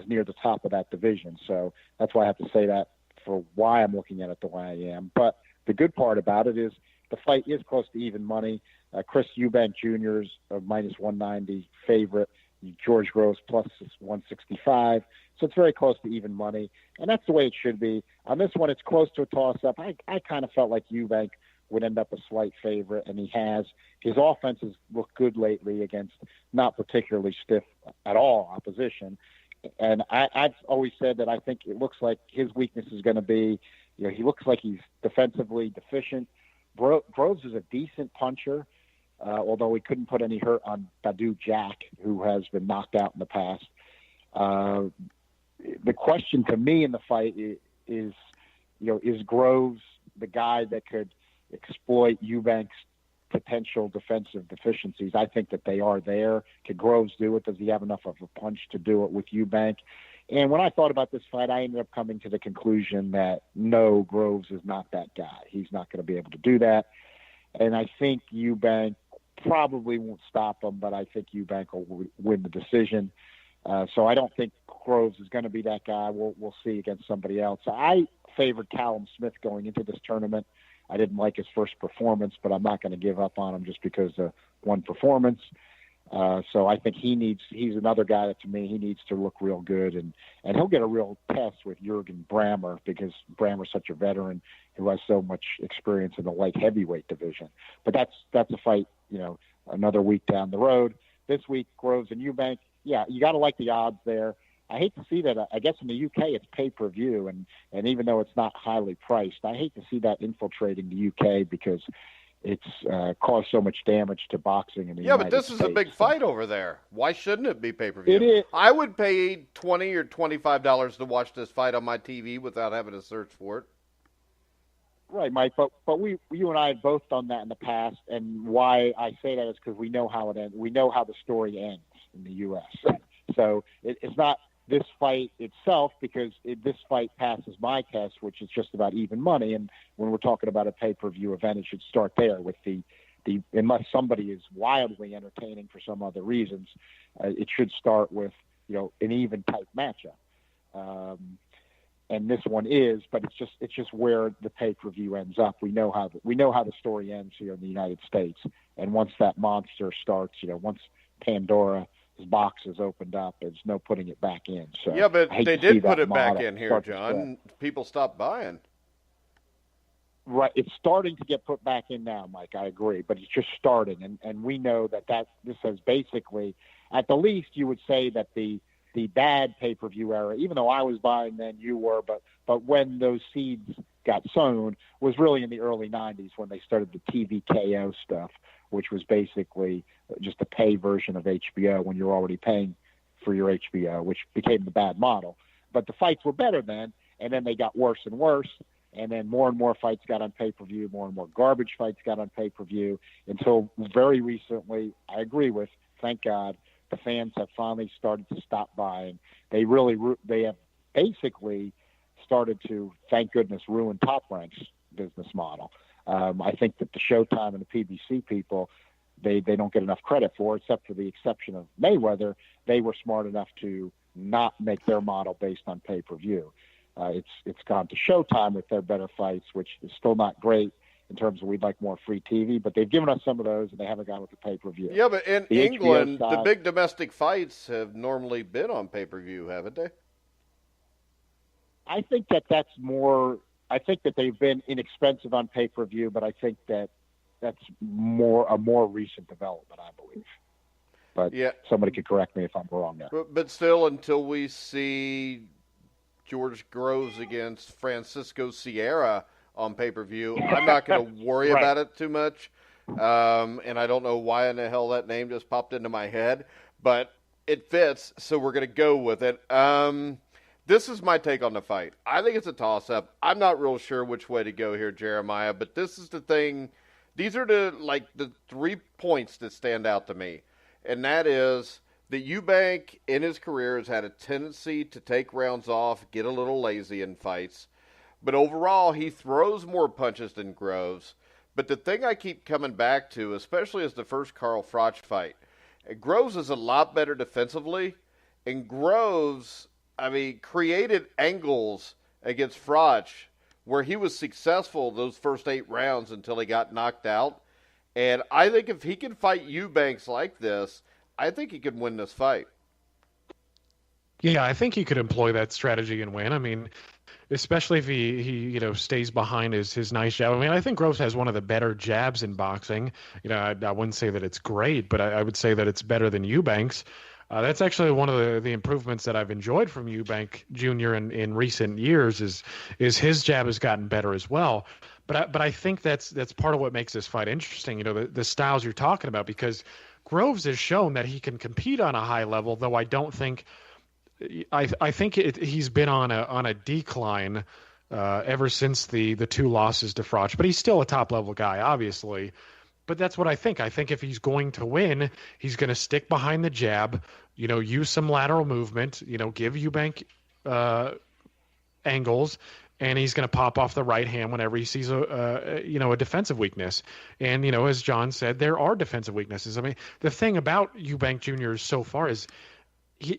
near the top of that division. So that's why I have to say that for why I'm looking at it the way I am. But the good part about it is the fight is close to even money. Chris Eubank Jr. is a minus 190 favorite. George Groves plus 165. So it's very close to even money. And that's the way it should be. On this one, it's close to a toss-up. I kind of felt like Eubank would end up a slight favorite, and he has. His offense has looked good lately against not particularly stiff at all opposition. And I've always said that I think it looks like his weakness is going to be, he looks like he's defensively deficient. Groves is a decent puncher, although he couldn't put any hurt on Badou Jack, who has been knocked out in the past. The question to me in the fight is Groves the guy that could exploit Eubank's potential defensive deficiencies? I think that they are there. Could Groves do it? Does he have enough of a punch to do it with Eubank? And when I thought about this fight, I ended up coming to the conclusion that no, Groves is not that guy. He's not going to be able to do that. And I think Eubank probably won't stop him, but I think Eubank will win the decision. So I don't think Groves is going to be that guy. We'll see against somebody else. I favored Callum Smith going into this tournament. I didn't like his first performance, but I'm not going to give up on him just because of one performance. So I think he's another guy that to me, he needs to look real good and he'll get a real test with Jürgen Brammer because Brammer's such a veteran who has so much experience in the light heavyweight division. But that's a fight, another week down the road. This week, Groves and Eubank, yeah, you got to like the odds there. I hate to see that. I guess in the UK it's pay-per-view, and even though it's not highly priced, I hate to see that infiltrating the UK because it's caused so much damage to boxing in the United States. Yeah, but this is a big fight over there. Why shouldn't it be pay-per-view? It is. I would pay $20 or $25 to watch this fight on my TV without having to search for it. Right, Mike. But you and I have both done that in the past, and why I say that is because we know how it ends. We know how the story ends in the U.S. So it's not this fight itself, because this fight passes my test, which is just about even money. And when we're talking about a pay-per-view event, it should start there with the unless somebody is wildly entertaining for some other reasons, it should start with an even type matchup. And this one is, but it's just where the pay-per-view ends up. We know how the story ends here in the United States. And once that monster starts, once Pandora's box is opened up, there's no putting it back in. So yeah, but they did put it back in here, John. People stopped buying. Right, it's starting to get put back in now, Mike. I agree, but it's just starting, and we know that this has basically, at the least, you would say that the bad pay-per-view era, even though I was buying then, you were, but when those seeds got sown was really in the early 90s when they started the TVKO stuff, which was basically just a pay version of HBO when you're already paying for your HBO, which became the bad model. But the fights were better then, and then they got worse and worse, and then more and more fights got on pay-per-view, more and more garbage fights got on pay-per-view, until very recently, I agree with, thank God, the fans have finally started to stop buying. They have basically started to, thank goodness, ruin Top Rank's business model. I think that the Showtime and the PBC people, they don't get enough credit for, except for the exception of Mayweather. They were smart enough to not make their model based on pay-per-view. It's gone to Showtime with their better fights, which is still not great in terms of we'd like more free TV, but they've given us some of those, and they haven't gone with the pay-per-view. Yeah, but in England, the big domestic fights have normally been on pay-per-view, haven't they? I think that's more. I think that they've been inexpensive on pay-per-view, but I think that's a more recent development, I believe. But yeah, somebody could correct me if I'm wrong there. But still, until we see George Groves against Francisco Sierra on pay-per-view, I'm not going to worry about it too much. And I don't know why in the hell that name just popped into my head, but it fits, so we're going to go with it. This is my take on the fight. I think it's a toss-up. I'm not real sure which way to go here, Jeremiah, but this is the thing. These are the 3 points that stand out to me, and that is that Eubank in his career has had a tendency to take rounds off, get a little lazy in fights. But overall, he throws more punches than Groves. But the thing I keep coming back to, especially as the first Carl Froch fight, Groves is a lot better defensively. And Groves, created angles against Froch where he was successful those first 8 rounds until he got knocked out. And I think if he can fight Eubanks like this, I think he could win this fight. Yeah, I think he could employ that strategy and win. Especially if he stays behind his nice jab. I think Groves has one of the better jabs in boxing. I wouldn't say that it's great, but I would say that it's better than Eubank's. That's actually one of the improvements that I've enjoyed from Eubank Jr. in recent years is his jab has gotten better as well. But I think that's part of what makes this fight interesting. The styles you're talking about, because Groves has shown that he can compete on a high level, though I don't think. I think he's been on a decline ever since the 2 losses to Froch, but he's still a top level guy, obviously. But that's what I think. I think if he's going to win, he's going to stick behind the jab, use some lateral movement, give Eubank angles, and he's going to pop off the right hand whenever he sees a defensive weakness. And as John said, there are defensive weaknesses. The thing about Eubank Jr. so far is. I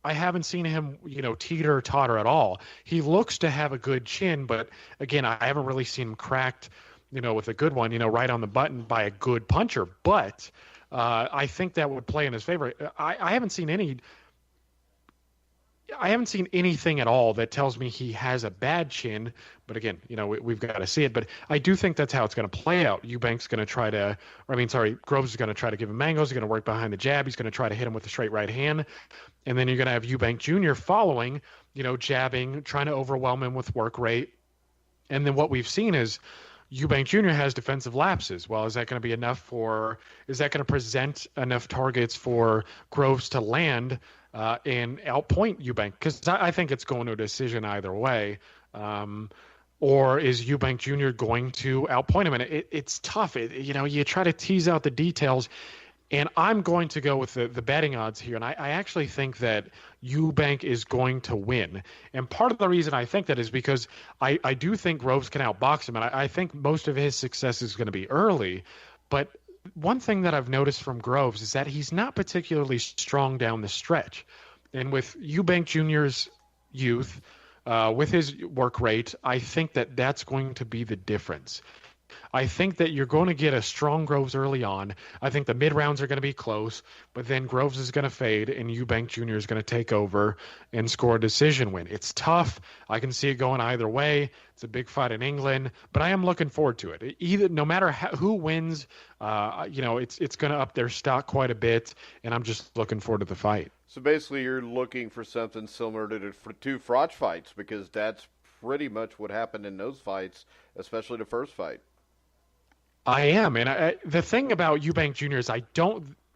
haven't seen him, teeter or totter at all. He looks to have a good chin, but again, I haven't really seen him cracked, with a good one, right on the button by a good puncher. But I think that would play in his favor. I haven't seen any I haven't seen anything at all that tells me he has a bad chin. But again, we've got to see it. But I do think that's how it's going to play out. Eubank's going to try to, Groves is going to try to give him mangos. He's going to work behind the jab. He's going to try to hit him with a straight right hand. And then you're going to have Eubank Jr. following, jabbing, trying to overwhelm him with work rate. And then what we've seen is Eubank Jr. has defensive lapses. Well, is that going to be enough is that going to present enough targets for Groves to land and outpoint Eubank? Because I think it's going to a decision either way. Or is Eubank Jr. going to outpoint him? And it's tough. You try to tease out the details. And I'm going to go with the betting odds here. And I actually think that Eubank is going to win. And part of the reason I think that is because I do think Groves can outbox him. And I think most of his success is going to be early. But one thing that I've noticed from Groves is that he's not particularly strong down the stretch. And with Eubank Jr.'s youth, with his work rate, I think that that's going to be the difference. I think that you're going to get a strong Groves early on. I think the mid rounds are going to be close, but then Groves is going to fade and Eubank Jr. is going to take over and score a decision win. It's tough. I can see it going either way. It's a big fight in England, but I am looking forward to it. No matter who wins, it's going to up their stock quite a bit, and I'm just looking forward to the fight. So basically, you're looking for something similar to the two Froch fights, because that's pretty much what happened in those fights, especially the first fight. I am, and the thing about Eubank Jr. is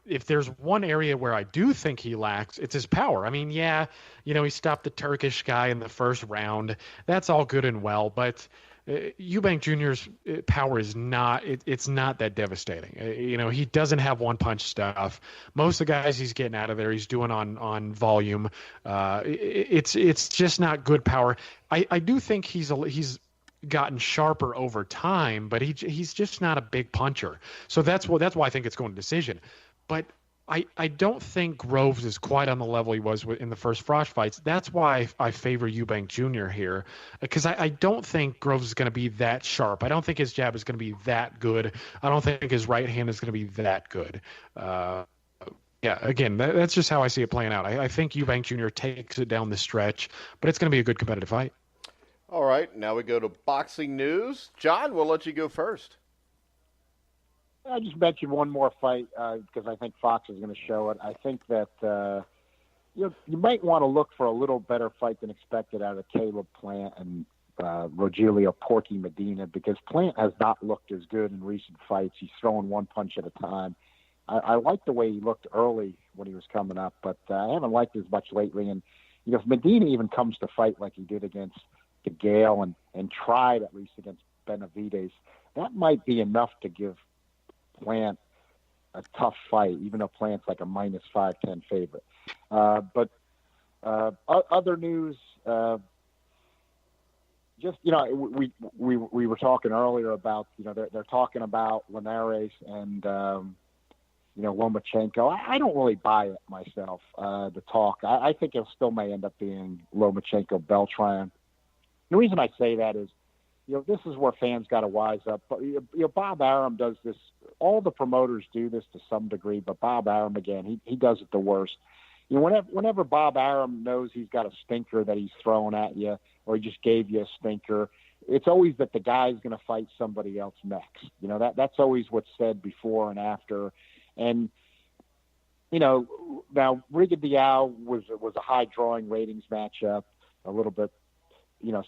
if there's one area where I do think he lacks, it's his power. I mean, he stopped the Turkish guy in the first round. That's all good and well, but Eubank Jr.'s power is it's not that devastating. He doesn't have one-punch stuff. Most of the guys he's getting out of there, he's doing on volume. It's just not good power. I do think he's gotten sharper over time, but he's just not a big puncher. So that's why I think it's going to decision. But I don't think Groves is quite on the level he was in the first Froch fights. That's why I favor Eubank Jr. here, because I don't think Groves is going to be that sharp. I don't think his jab is going to be that good. I don't think his right hand is going to be that good. Again, that's just how I see it playing out. I think Eubank Jr. takes it down the stretch, but it's going to be a good competitive fight. All right, now we go to boxing news. John, we'll let you go first. I just mentioned one more fight because I think Fox is going to show it. I think that you might want to look for a little better fight than expected out of Caleb Plant and Rogelio Porky Medina, because Plant has not looked as good in recent fights. He's throwing one punch at a time. I like the way he looked early when he was coming up, but I haven't liked it as much lately. And if Medina even comes to fight like he did against Gale and tried at least against Benavidez, that might be enough to give Plant a tough fight, even though Plant's like a minus 510 favorite. But other news, we were talking earlier about they're talking about Linares and Lomachenko. I don't really buy it myself. The talk, I think it still may end up being Lomachenko Beltran. The reason I say that is, this is where fans got to wise up. But Bob Arum does this. All the promoters do this to some degree, but Bob Arum, again, he does it the worst. Whenever Bob Arum knows he's got a stinker that he's throwing at you, or he just gave you a stinker, it's always that the guy's going to fight somebody else next. That's always what's said before and after. And now Riga Diao was a high drawing ratings matchup, a little bit.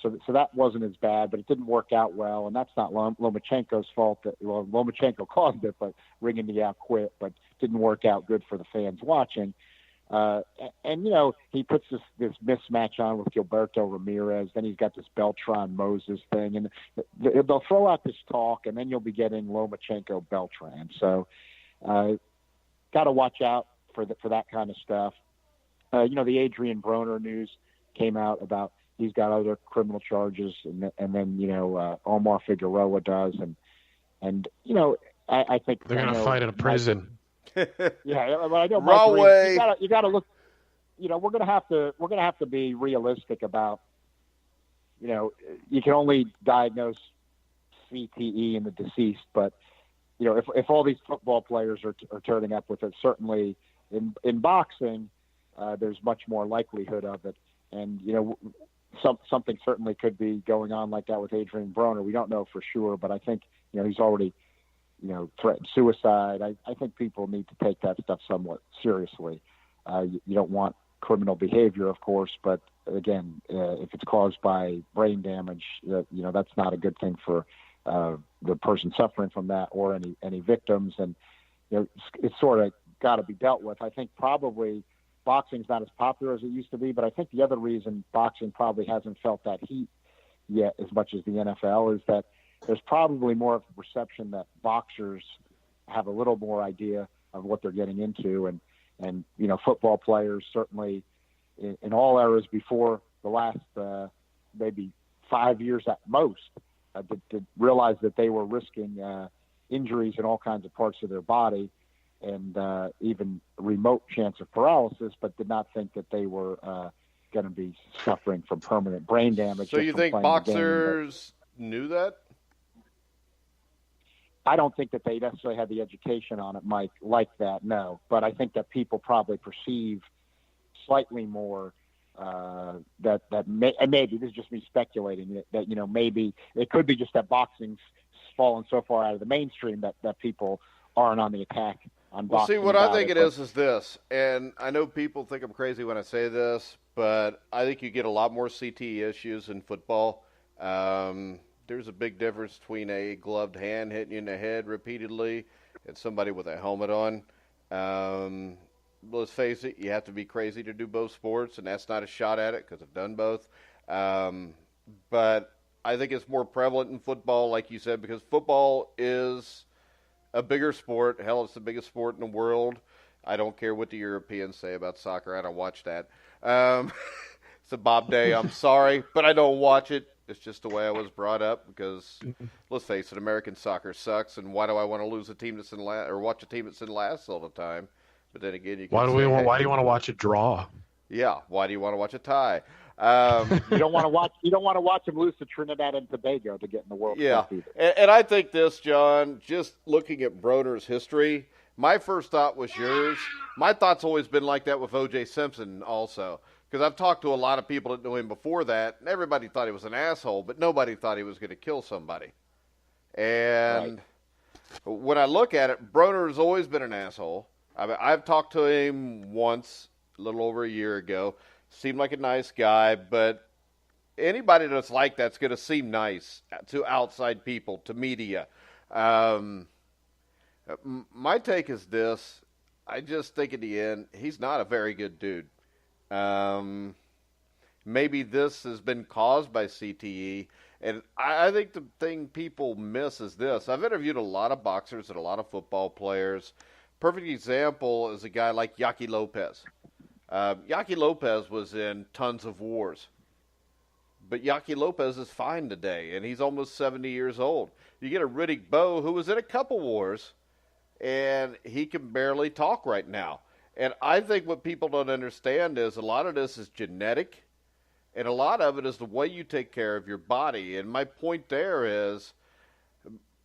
So that wasn't as bad, but it didn't work out well, and that's not Lomachenko's fault. Lomachenko caused it, but Riga Diao quit, but didn't work out good for the fans watching. He puts this mismatch on with Gilberto Ramirez. Then he's got this Beltran Moses thing, and they'll throw out this talk, and then you'll be getting Lomachenko Beltran. So, got to watch out for that kind of stuff. The Adrian Broner news came out about he's got other criminal charges, and then Omar Figueroa does, and I think they're going to fight in a prison. Yeah, but I know Wrong way. You got to look. We're going to have to be realistic about. You can only diagnose CTE in the deceased, but if all these football players are turning up with it, certainly in boxing, there's much more likelihood of it. And something certainly could be going on like that with Adrian Broner. We don't know for sure, but I think he's already threatened suicide. I think people need to take that stuff somewhat seriously. You don't want criminal behavior, of course, but again, if it's caused by brain damage, that's not a good thing for the person suffering from that or any victims. And it's sort of got to be dealt with. I think probably boxing's not as popular as it used to be, but I think the other reason boxing probably hasn't felt that heat yet as much as the NFL is that there's probably more of a perception that boxers have a little more idea of what they're getting into. And football players certainly in all eras before the last maybe 5 years at most did realize that they were risking injuries in all kinds of parts of their body and even remote chance of paralysis, but did not think that they were going to be suffering from permanent brain damage. So you think boxers knew that? I don't think that they necessarily had the education on it, Mike, like that, no. But I think that people probably perceive slightly more and maybe this is just me speculating that maybe it could be just that boxing's fallen so far out of the mainstream that people aren't on the attack on boxing. See, what I think it is this, and I know people think I'm crazy when I say this, but I think you get a lot more CTE issues in football. There's a big difference between a gloved hand hitting you in the head repeatedly and somebody with a helmet on. Let's face it, you have to be crazy to do both sports, and that's not a shot at it because I've done both. But I think it's more prevalent in football, like you said, because football is a bigger sport. Hell, it's the biggest sport in the world. I don't care what the Europeans say about soccer. I don't watch that. It's a Bob Day. I'm sorry, but I don't watch it. It's just the way I was brought up because, let's face it, American soccer sucks, and why do I want to lose a team that's in last or watch a team that's in last all the time? But then again, you can why do you want to watch it draw? Yeah, why do you want to watch a tie? You don't want to watch them lose to Trinidad and Tobago to get in the World Cup either. And I think this, John, just looking at Broner's history, my first thought was yours. My thought's always been like that with O.J. Simpson also. Because I've talked to a lot of people that knew him before that, and everybody thought he was an asshole, but nobody thought he was going to kill somebody. And when I look at it, Broner has always been an asshole. I mean, I've talked to him once, a little over a year ago. Seemed like a nice guy, but anybody that's like that's going to seem nice to outside people, to media. My take is this. I just think in the end, he's not a very good dude. Maybe this has been caused by CTE, and I think the thing people miss is this. I've interviewed a lot of boxers and a lot of football players. Perfect example is a guy like Yaki Lopez. Yaki Lopez was in tons of wars, but Yaki Lopez is fine today, and he's almost 70 years old. You get a Riddick Bowe who was in a couple wars, and he can barely talk right now. And I think what people don't understand is a lot of this is genetic, and a lot of it is the way you take care of your body. And my point there is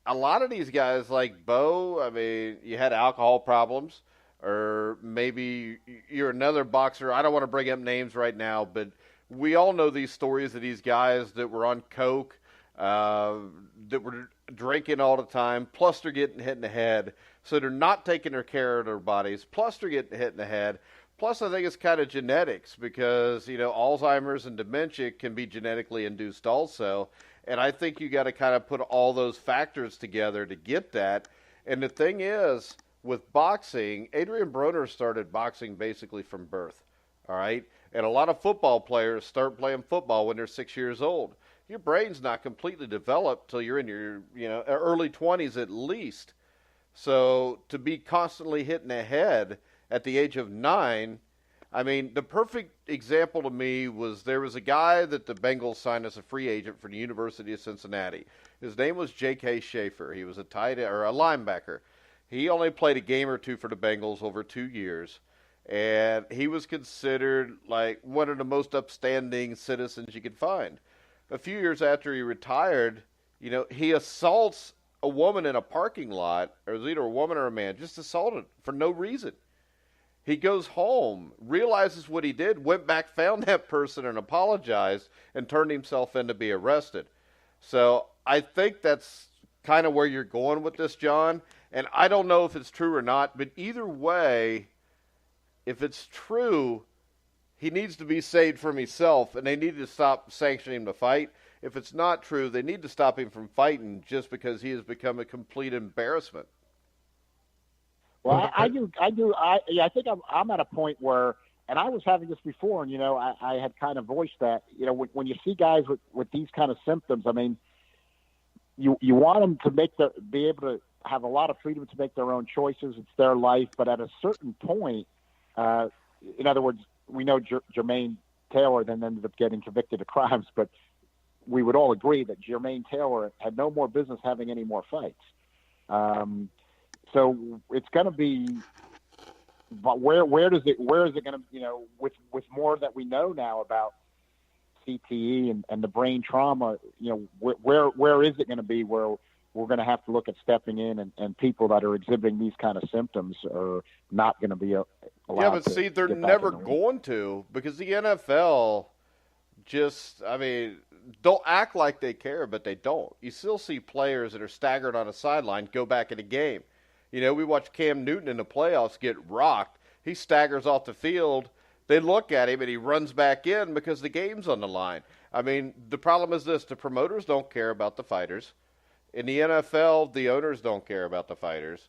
a lot of these guys like Bo, I mean, you had alcohol problems, or maybe you're another boxer. I don't want to bring up names right now, but we all know these stories of these guys that were on coke, that were drinking all the time, plus they're getting hit in the head. So they're not taking care of their bodies, plus they're getting hit in the head. Plus I think it's kind of genetics because, Alzheimer's and dementia can be genetically induced also. And I think you got to kind of put all those factors together to get that. And the thing is, with boxing, Adrian Broner started boxing basically from birth, all right? And a lot of football players start playing football when they're 6 years old. Your brain's not completely developed till you're in your, early 20s at least. So to be constantly hit in the head at the age of 9, I mean, the perfect example to me was there was a guy that the Bengals signed as a free agent for the University of Cincinnati. His name was J.K. Schaefer. He was a tight or a linebacker. He only played a game or two for the Bengals over 2 years, and he was considered like one of the most upstanding citizens you could find. A few years after he retired, he assaults a woman in a parking lot, or it was either a woman or a man, just assaulted for no reason. He goes home, realizes what he did, went back, found that person, and apologized, and turned himself in to be arrested. So I think that's kind of where you're going with this, John. And I don't know if it's true or not, but either way, if it's true, he needs to be saved from himself, and they need to stop sanctioning him to fight. If it's not true, they need to stop him from fighting just because he has become a complete embarrassment. Well, I think I'm at a point where, and I was having this before, and I had kind of voiced that. When you see guys with these kind of symptoms, I mean, you want them to be able to have a lot of freedom to make their own choices. It's their life, but at a certain point, in other words, we know Jermaine Taylor then ended up getting convicted of crimes, but we would all agree that Jermaine Taylor had no more business having any more fights. So it's going to be, but where is it going to, with more that we know now about CTE and the brain trauma, where is it going to be where we're going to have to look at stepping in and people that are exhibiting these kind of symptoms are not going to be allowed. Yeah, but see, they're never going to, because the NFL don't act like they care, but they don't. You still see players that are staggered on a sideline go back in a game. We watched Cam Newton in the playoffs get rocked. He staggers off the field. They look at him, and he runs back in because the game's on the line. I mean, the problem is this. The promoters don't care about the fighters. In the NFL, the owners don't care about the fighters.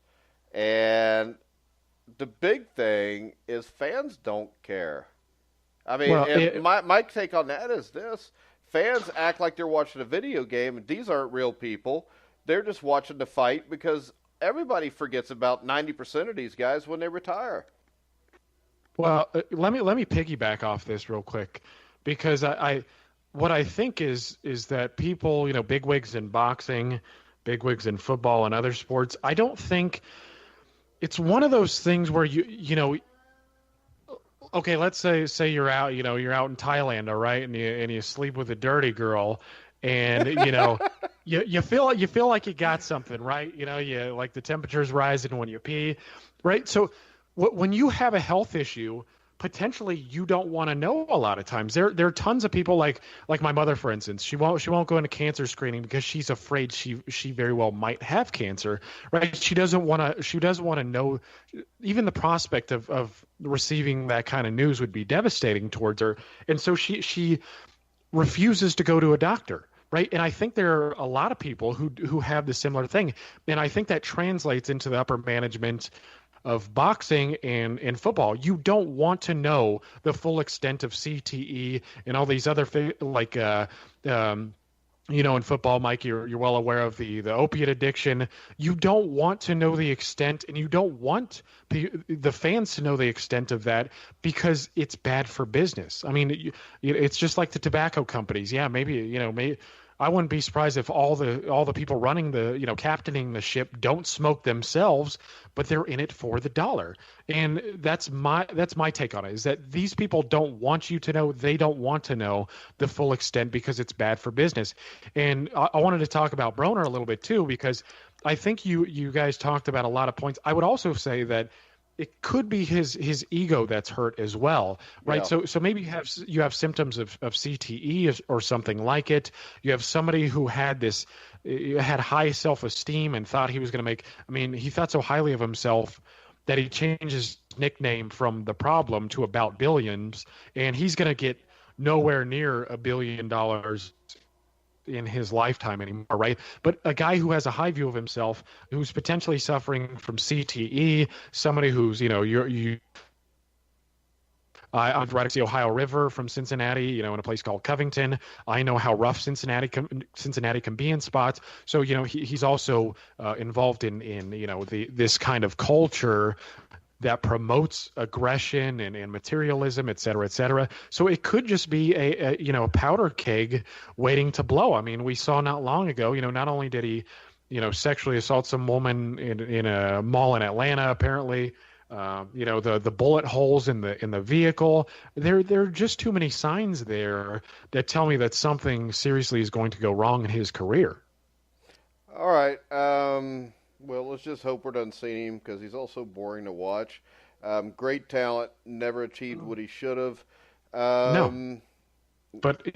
And the big thing is fans don't care. I mean, my take on that is this. Fans act like they're watching a video game, and these aren't real people. They're just watching the fight because everybody forgets about 90% of these guys when they retire. Well, let me piggyback off this real quick, because what I think is that people, bigwigs in boxing, bigwigs in football and other sports, I don't think it's one of those things where okay, let's say you're out in Thailand, all right, and you sleep with a dirty girl, and you feel like you got something, right? You like the temperature's rising when you pee, right? So when you have a health issue, potentially you don't want to know a lot of times. There are tons of people like my mother, for instance. She won't go into cancer screening because she's afraid she very well might have cancer, right? She doesn't want to know. Even the prospect of receiving that kind of news would be devastating towards her, and so she refuses to go to a doctor. Right. And I think there are a lot of people who have the similar thing. And I think that translates into the upper management of boxing and football. You don't want to know the full extent of CTE and all these other in football, Mike, you're well aware of the opiate addiction. You don't want to know the extent, and you don't want the fans to know the extent of that because it's bad for business. I mean, it's just like the tobacco companies. Yeah, maybe I wouldn't be surprised if all the people running captaining the ship don't smoke themselves, but they're in it for the dollar. And that's my take on it, is that these people don't want you to know. They don't want to know the full extent because it's bad for business. And I wanted to talk about Broner a little bit too, because I think you guys talked about a lot of points. I would also say that it could be his ego that's hurt as well, right? Yeah. So maybe you have symptoms of CTE or something like it. You have somebody who had high self-esteem and thought he was going to make. I mean, he thought so highly of himself that he changed his nickname from The Problem to About Billions, and he's going to get nowhere near $1 billion in his lifetime anymore, right? But a guy who has a high view of himself, who's potentially suffering from CTE, somebody who's, I've read the Ohio River from Cincinnati, in a place called Covington. I know how rough Cincinnati can be in spots. So, he's also involved in this kind of culture that promotes aggression and materialism, et cetera, et cetera. So it could just be a powder keg waiting to blow. I mean, we saw not long ago, not only did he, sexually assault some woman in a mall in Atlanta, apparently, the bullet holes in the vehicle. There are just too many signs there that tell me that something seriously is going to go wrong in his career. All right. Well, let's just hope we're done seeing him because he's also boring to watch. Great talent, never achieved what he should have. No. But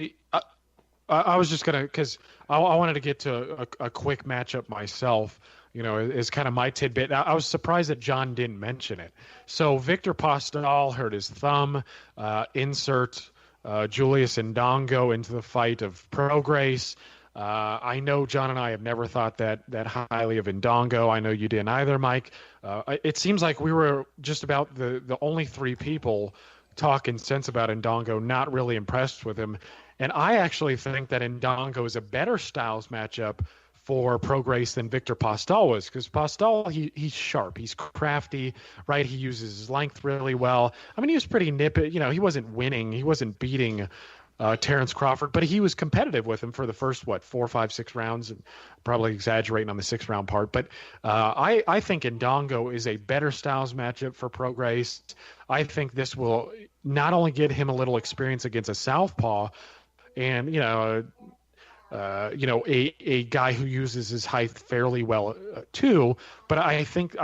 I was just gonna, because I wanted to get to a quick matchup myself. Is kind of my tidbit. I was surprised that John didn't mention it. So Victor Postol hurt his thumb. Insert Julius Ndongo into the fight of Prograis. I know John and I have never thought that highly of Ndongo. I know you didn't either, Mike. It seems like we were just about the only three people talking sense about Ndongo, not really impressed with him. And I actually think that Ndongo is a better styles matchup for Prograis than Victor Postol was, because Postol, he's sharp, he's crafty, right? He uses his length really well. I mean, he was pretty nippy. He wasn't winning, he wasn't beating Terrence Crawford, but he was competitive with him for the first 4, 5, 6 rounds, and probably exaggerating on the 6th round part. But I think Ndongo is a better styles matchup for Prograis. I think this will not only get him a little experience against a southpaw, and a guy who uses his height fairly well too. But I think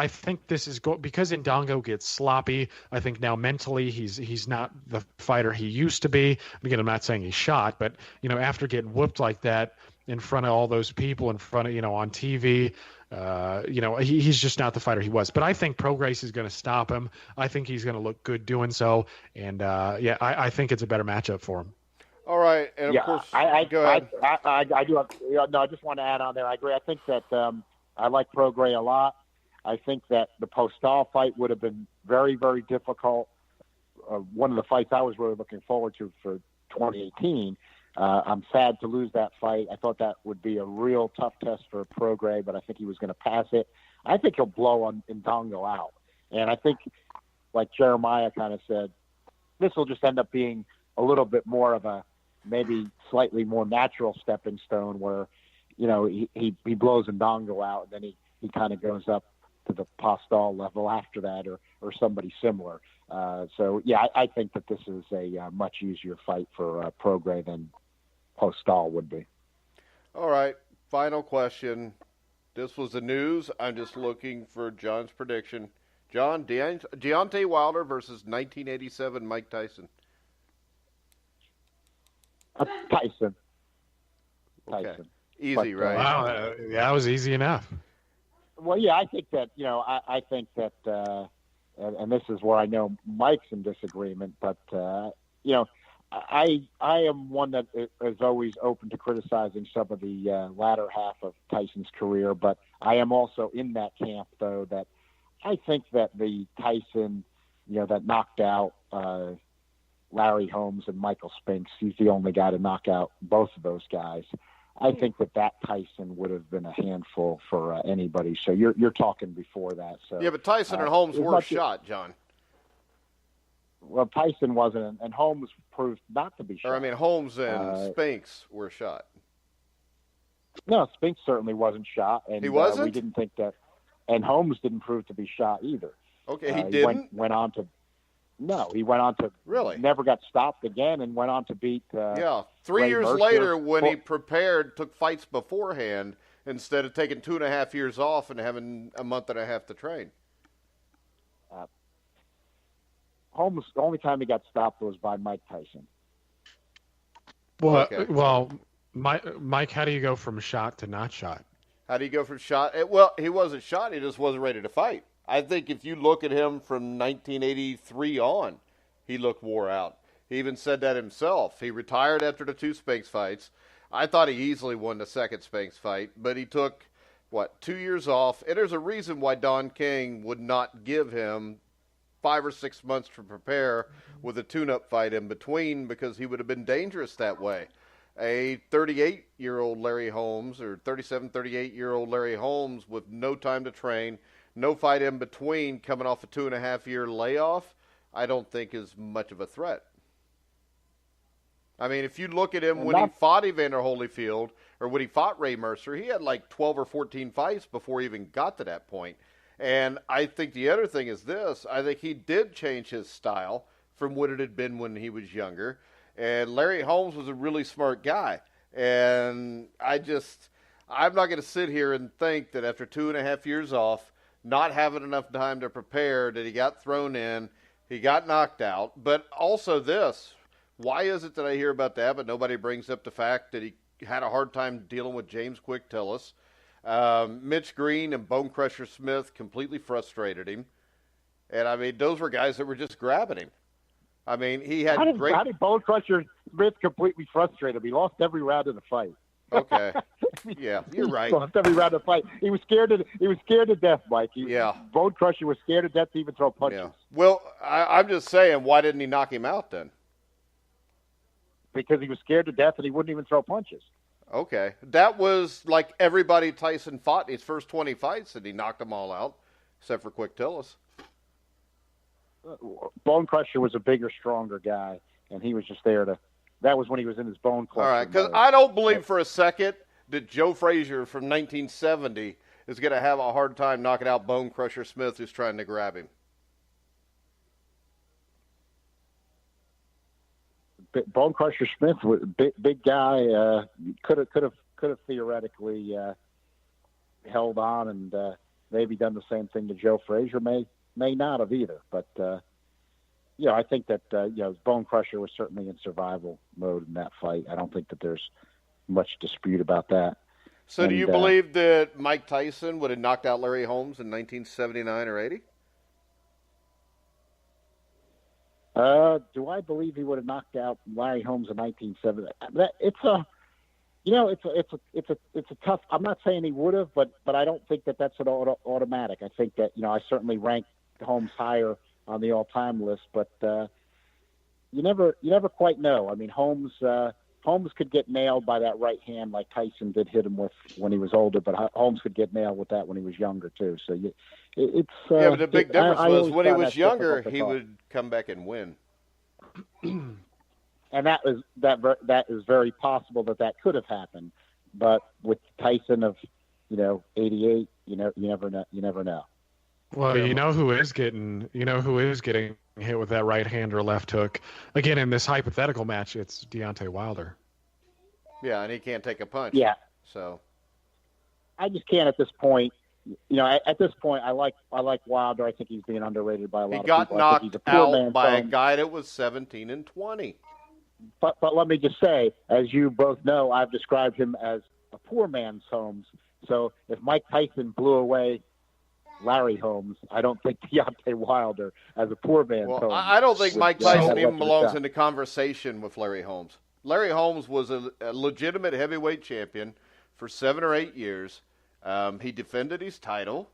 this is because Ndongo gets sloppy. I think now mentally he's not the fighter he used to be. Again, I'm not saying he's shot, but after getting whooped like that in front of all those people, in front of on TV, he's just not the fighter he was. But I think Prograis is going to stop him. I think he's going to look good doing so, and I think it's a better matchup for him. All right, and of course, go ahead. I do have, no, I just want to add on there. I agree. I think that I like Prograis a lot. I think that the Postol fight would have been very, very difficult. One of the fights I was really looking forward to for 2018. I'm sad to lose that fight. I thought that would be a real tough test for Prograis, but I think he was going to pass it. I think he'll blow on Ndongo out. And I think, like Jeremiah kind of said, this will just end up being a little bit more of a maybe slightly more natural stepping stone where, he blows Ndongo out, and then he kind of goes up to the Postol level after that or somebody similar. I think that this is a much easier fight for Prograis than Postol would be. All right, final question. This was the news. I'm just looking for John's prediction. John, Deontay Wilder versus 1987 Mike Tyson. Tyson. Okay. Easy, right? Wow, that was easy enough. Well, yeah, I think that, I think that, and this is where I know Mike's in disagreement, but, I am one that is always open to criticizing some of the latter half of Tyson's career, but I am also in that camp, though, that I think that the Tyson, that knocked out Larry Holmes and Michael Spinks, he's the only guy to knock out both of those guys. I think that Tyson would have been a handful for anybody. So you're talking before that. So yeah, but Tyson and Holmes were shot, John. Well, Tyson wasn't, and Holmes proved not to be shot. Or I mean, Holmes and Spinks were shot. No, Spinks certainly wasn't shot, and he wasn't. We didn't think that, and Holmes didn't prove to be shot either. Okay, he didn't. Went on to. No, he went on to never got stopped again and went on to beat 3 Ray years Mercer. later when he prepared, took fights beforehand instead of taking 2.5 years off and having a month and a half to train. Holmes, the only time he got stopped was by Mike Tyson. Well, Mike, how do you go from shot to not shot? How do you go from shot? Well, he wasn't shot. He just wasn't ready to fight. I think if you look at him from 1983 on, he looked wore out. He even said that himself. He retired after the 2 Spinks fights. I thought he easily won the second Spinks fight, but he took, 2 years off. And there's a reason why Don King would not give him 5 or 6 months to prepare with a tune-up fight in between, because he would have been dangerous that way. A 38-year-old Larry Holmes or 37, 38-year-old Larry Holmes with no time to train, no fight in between, coming off a 2.5-year layoff, I don't think is much of a threat. I mean, if you look at him when he fought Evander Holyfield or when he fought Ray Mercer, he had like 12 or 14 fights before he even got to that point. And I think the other thing is this. I think he did change his style from what it had been when he was younger. And Larry Holmes was a really smart guy. And I'm not going to sit here and think that after 2.5 years off not having enough time to prepare, that he got thrown in, he got knocked out. But also this, why is it that I hear about that, but nobody brings up the fact that he had a hard time dealing with James Quick Tillis? Mitch Green and Bone Crusher Smith completely frustrated him. And, I mean, those were guys that were just grabbing him. I mean, he had How did Bone Crusher Smith completely frustrate him? He lost every round of the fight. Okay. Yeah, you're right. He lost every round of the fight. He was scared to death, Mike. Yeah. Bone Crusher was scared to death to even throw punches. Yeah. Well, I'm just saying, why didn't he knock him out then? Because he was scared to death and he wouldn't even throw punches. Okay. That was like everybody Tyson fought in his first 20 fights, and he knocked them all out, except for Quick Tillis. Bone Crusher was a bigger, stronger guy, and he was just there to. That was when he was in his bone crusher. All right, because I don't believe for a second that Joe Frazier from 1970 is going to have a hard time knocking out Bone Crusher Smith, who's trying to grab him. Bone Crusher Smith was a big guy. Could have theoretically held on and maybe done the same thing to Joe Frazier. May not have either, but I think that Bone Crusher was certainly in survival mode in that fight. I don't think that there's much dispute about that. So, do you believe that Mike Tyson would have knocked out Larry Holmes in 1979 or 80? Do I believe he would have knocked out Larry Holmes in 1970? It's a tough. I'm not saying he would have, but I don't think that that's an automatic. I think that I certainly rank Holmes higher on the all-time list, but you never quite know. I mean, Holmes could get nailed by that right hand like Tyson did hit him with when he was older, but Holmes could get nailed with that when he was younger too. So it's but the big difference was when he was younger, he would come back and win. And that is very possible that could have happened, but with Tyson of 88, you never know. Well, who is getting hit with that right hand or left hook again in this hypothetical match? It's Deontay Wilder. Yeah, and he can't take a punch. Yeah. So I just can't at this point. At this point, I like Wilder. I think he's being underrated by a lot of people. He got knocked out by a guy that was 17-20. But let me just say, as you both know, I've described him as a poor man's Holmes. So if Mike Tyson blew away Larry Holmes, I don't think Deontay Wilder as a poor man's Holmes. I don't think Mike Tyson even belongs in the conversation with Larry Holmes. Larry Holmes was a legitimate heavyweight champion for 7 or 8 years. He defended his title.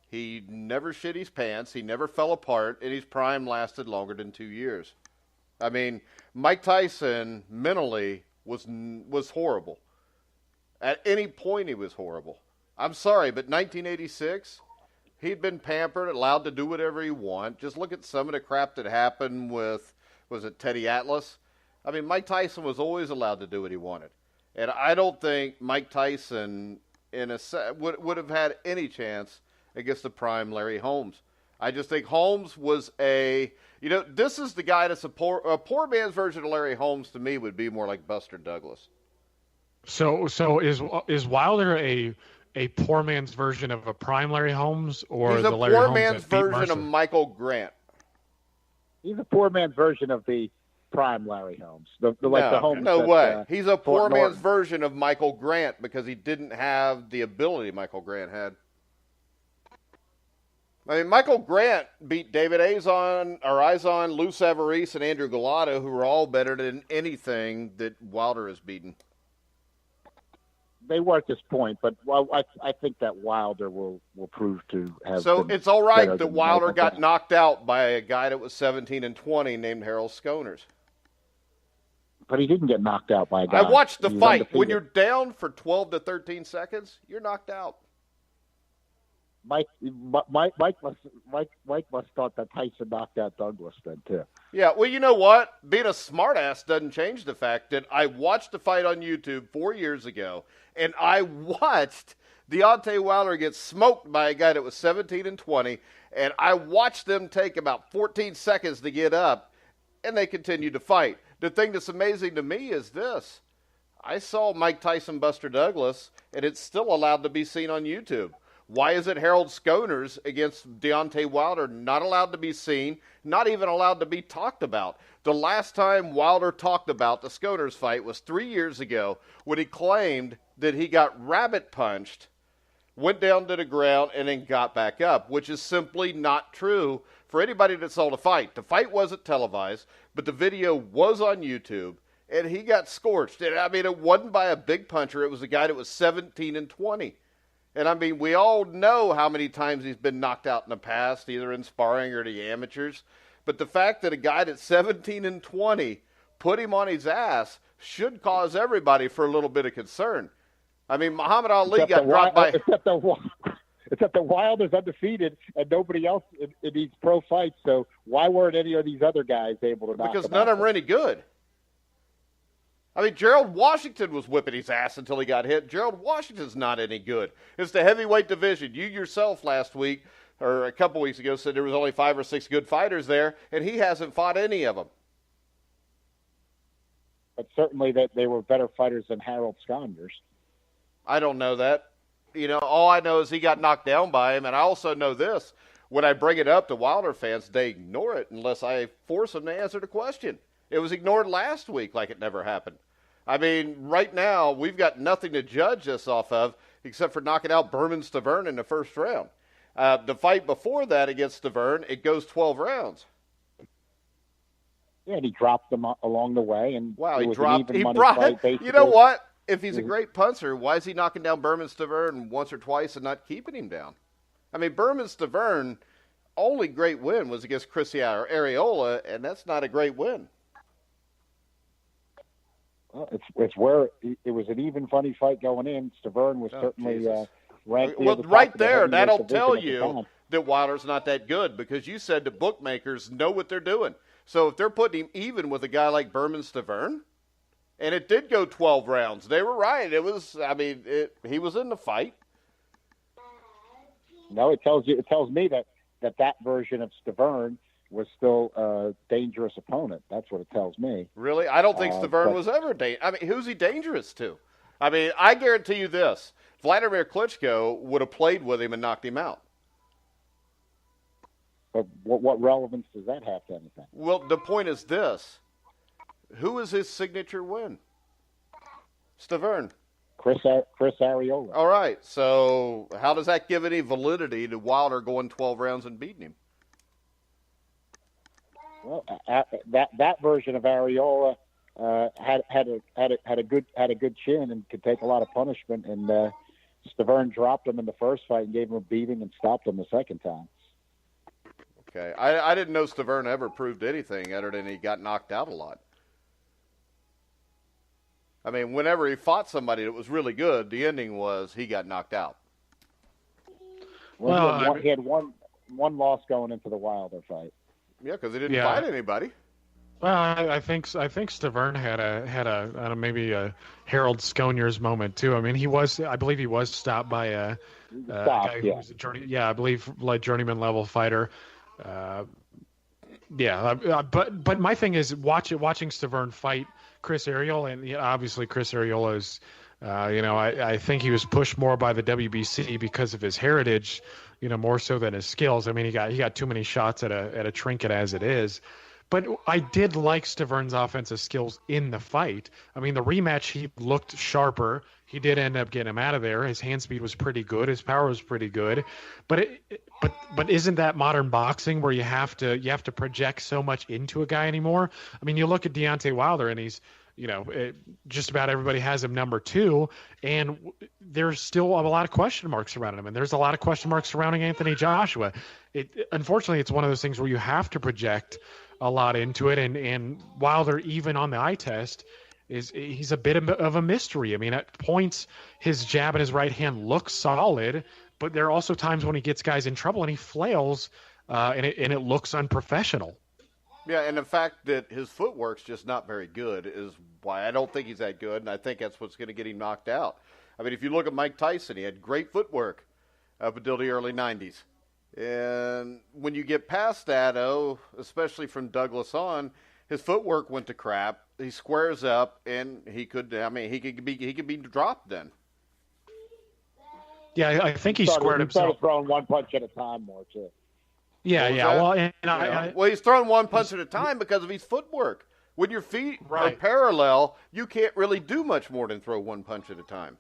He never shit his pants. He never fell apart, and his prime lasted longer than 2 years. I mean, Mike Tyson mentally was horrible. At any point, he was horrible. I'm sorry, but 1986, he'd been pampered, allowed to do whatever he wanted. Just look at some of the crap that happened with, was it Teddy Atlas? I mean, Mike Tyson was always allowed to do what he wanted. And I don't think Mike Tyson would have had any chance against the prime Larry Holmes. I just think Holmes was this is the guy that's a poor man's version of Larry Holmes. To me, would be more like Buster Douglas. So is Wilder a poor man's version of a prime Larry Larry or he's the Larry Holmes? He's a poor man's version of Michael Grant. He's a poor man's version of the prime Larry Holmes. The Holmes. No way. He's a poor man's version of Michael Grant because he didn't have the ability Michael Grant had. I mean, Michael Grant beat David Izon, Lou Savarese, and Andrew Galata, who were all better than anything that Wilder has beaten. They were at this point, but I think that Wilder will prove to have. So it's all right that Wilder got knocked out by a guy that was 17-20 named Harold Skoners. But he didn't get knocked out by a guy. I watched the fight. Undefeated. When you're down for 12 to 13 seconds, you're knocked out. Mike must thought that Tyson knocked out Douglas then too. Yeah, well, you know what? Being a smartass doesn't change the fact that I watched the fight on YouTube 4 years ago, and I watched Deontay Wilder get smoked by a guy that was 17-20, and I watched them take about 14 seconds to get up, and they continued to fight. The thing that's amazing to me is this. I saw Mike Tyson Buster Douglas, and it's still allowed to be seen on YouTube. Why isn't Harold Skoners against Deontay Wilder not allowed to be seen, not even allowed to be talked about? The last time Wilder talked about the Skoners fight was 3 years ago when he claimed that he got rabbit punched, went down to the ground, and then got back up, which is simply not true for anybody that saw the fight. The fight wasn't televised, but the video was on YouTube, and he got scorched. And I mean, it wasn't by a big puncher. It was a guy that was 17-20. And I mean, we all know how many times he's been knocked out in the past, either in sparring or the amateurs. But the fact that a guy that's 17-20 put him on his ass should cause everybody for a little bit of concern. I mean, Muhammad Ali got dropped by... Except that Wilder's undefeated and nobody else in these pro fights, so why weren't any of these other guys able to knock Because him none out? of them were any good. I mean, Gerald Washington was whipping his ass until he got hit. Gerald Washington's not any good. It's the heavyweight division. You yourself last week, or a couple weeks ago, said there was only 5 or 6 good fighters there, and he hasn't fought any of them. But certainly that they were better fighters than Harold Skoners. I don't know that. You know, all I know is he got knocked down by him, and I also know this. When I bring it up to Wilder fans, they ignore it unless I force them to answer the question. It was ignored last week like it never happened. I mean, right now, we've got nothing to judge this off of except for knocking out Berman Stavern in the first round. The fight before that against Stavern, it goes 12 rounds. Yeah, and he dropped them along the way. And wow, he dropped. He brought. You know what? If he's a great puncher, why is he knocking down Berman Stavern once or twice and not keeping him down? I mean, Berman Stavern, only great win was against Chris Arreola, and that's not a great win. Well, it's where it was an even funny fight going in. Stavern was certainly ranked. Well, right there, that'll tell you that Wilder's not that good because you said the bookmakers know what they're doing. So if they're putting him even with a guy like Berman Stavern, and it did go 12 rounds, they were right. It was, I mean, he was in the fight. No, it tells me that version of Stavern was still a dangerous opponent. That's what it tells me. Really? I don't think Stavern was ever dangerous. I mean, who's he dangerous to? I mean, I guarantee you this. Vladimir Klitschko would have played with him and knocked him out. But what relevance does that have to anything? Well, the point is this. Who is his signature win? Stavern. Chris Arreola. All right. So how does that give any validity to Wilder going 12 rounds and beating him? Well, that version of Arreola had a good chin and could take a lot of punishment, and Stavern dropped him in the first fight and gave him a beating and stopped him the second time. Okay, I didn't know Stavern ever proved anything other than he got knocked out a lot. I mean, whenever he fought somebody that was really good, the ending was he got knocked out. Well, he had one loss going into the Wilder fight. Yeah, because he didn't fight anybody. Well, I think Stavern had a maybe a Harold Skoners moment too. I mean, I believe he was stopped by a guy who was I believe like journeyman level fighter. But my thing is watching Stavern fight Chris Arreola, and obviously Chris Arreola is, I think he was pushed more by the WBC because of his heritage, more so than his skills. I mean, he got too many shots at a trinket as it is. But I did like Stavern's offensive skills in the fight. I mean, the rematch, he looked sharper. He did end up getting him out of there. His hand speed was pretty good. His power was pretty good. But isn't that modern boxing where you have to project so much into a guy anymore? I mean, you look at Deontay Wilder, and he's just about everybody has him number 2, and there's still a lot of question marks surrounding him, and there's a lot of question marks surrounding Anthony Joshua. Unfortunately, it's one of those things where you have to project a lot into it, and Wilder, even on the eye test, he's a bit of a mystery. I mean, at points, his jab and his right hand look solid, but there are also times when he gets guys in trouble and he flails, and it looks unprofessional. Yeah, and the fact that his footwork's just not very good is why I don't think he's that good, and I think that's what's going to get him knocked out. I mean, if you look at Mike Tyson, he had great footwork up until the early 90s. And when you get past that, especially from Douglas on, his footwork went to crap. He squares up, and he could be dropped then. Yeah, I think he squared He himself. started throwing one punch at a time more too. Yeah, yeah. That? Well, and Well, he's throwing one punch at a time because of his footwork. When your feet are Right. parallel, you can't really do much more than throw one punch at a time.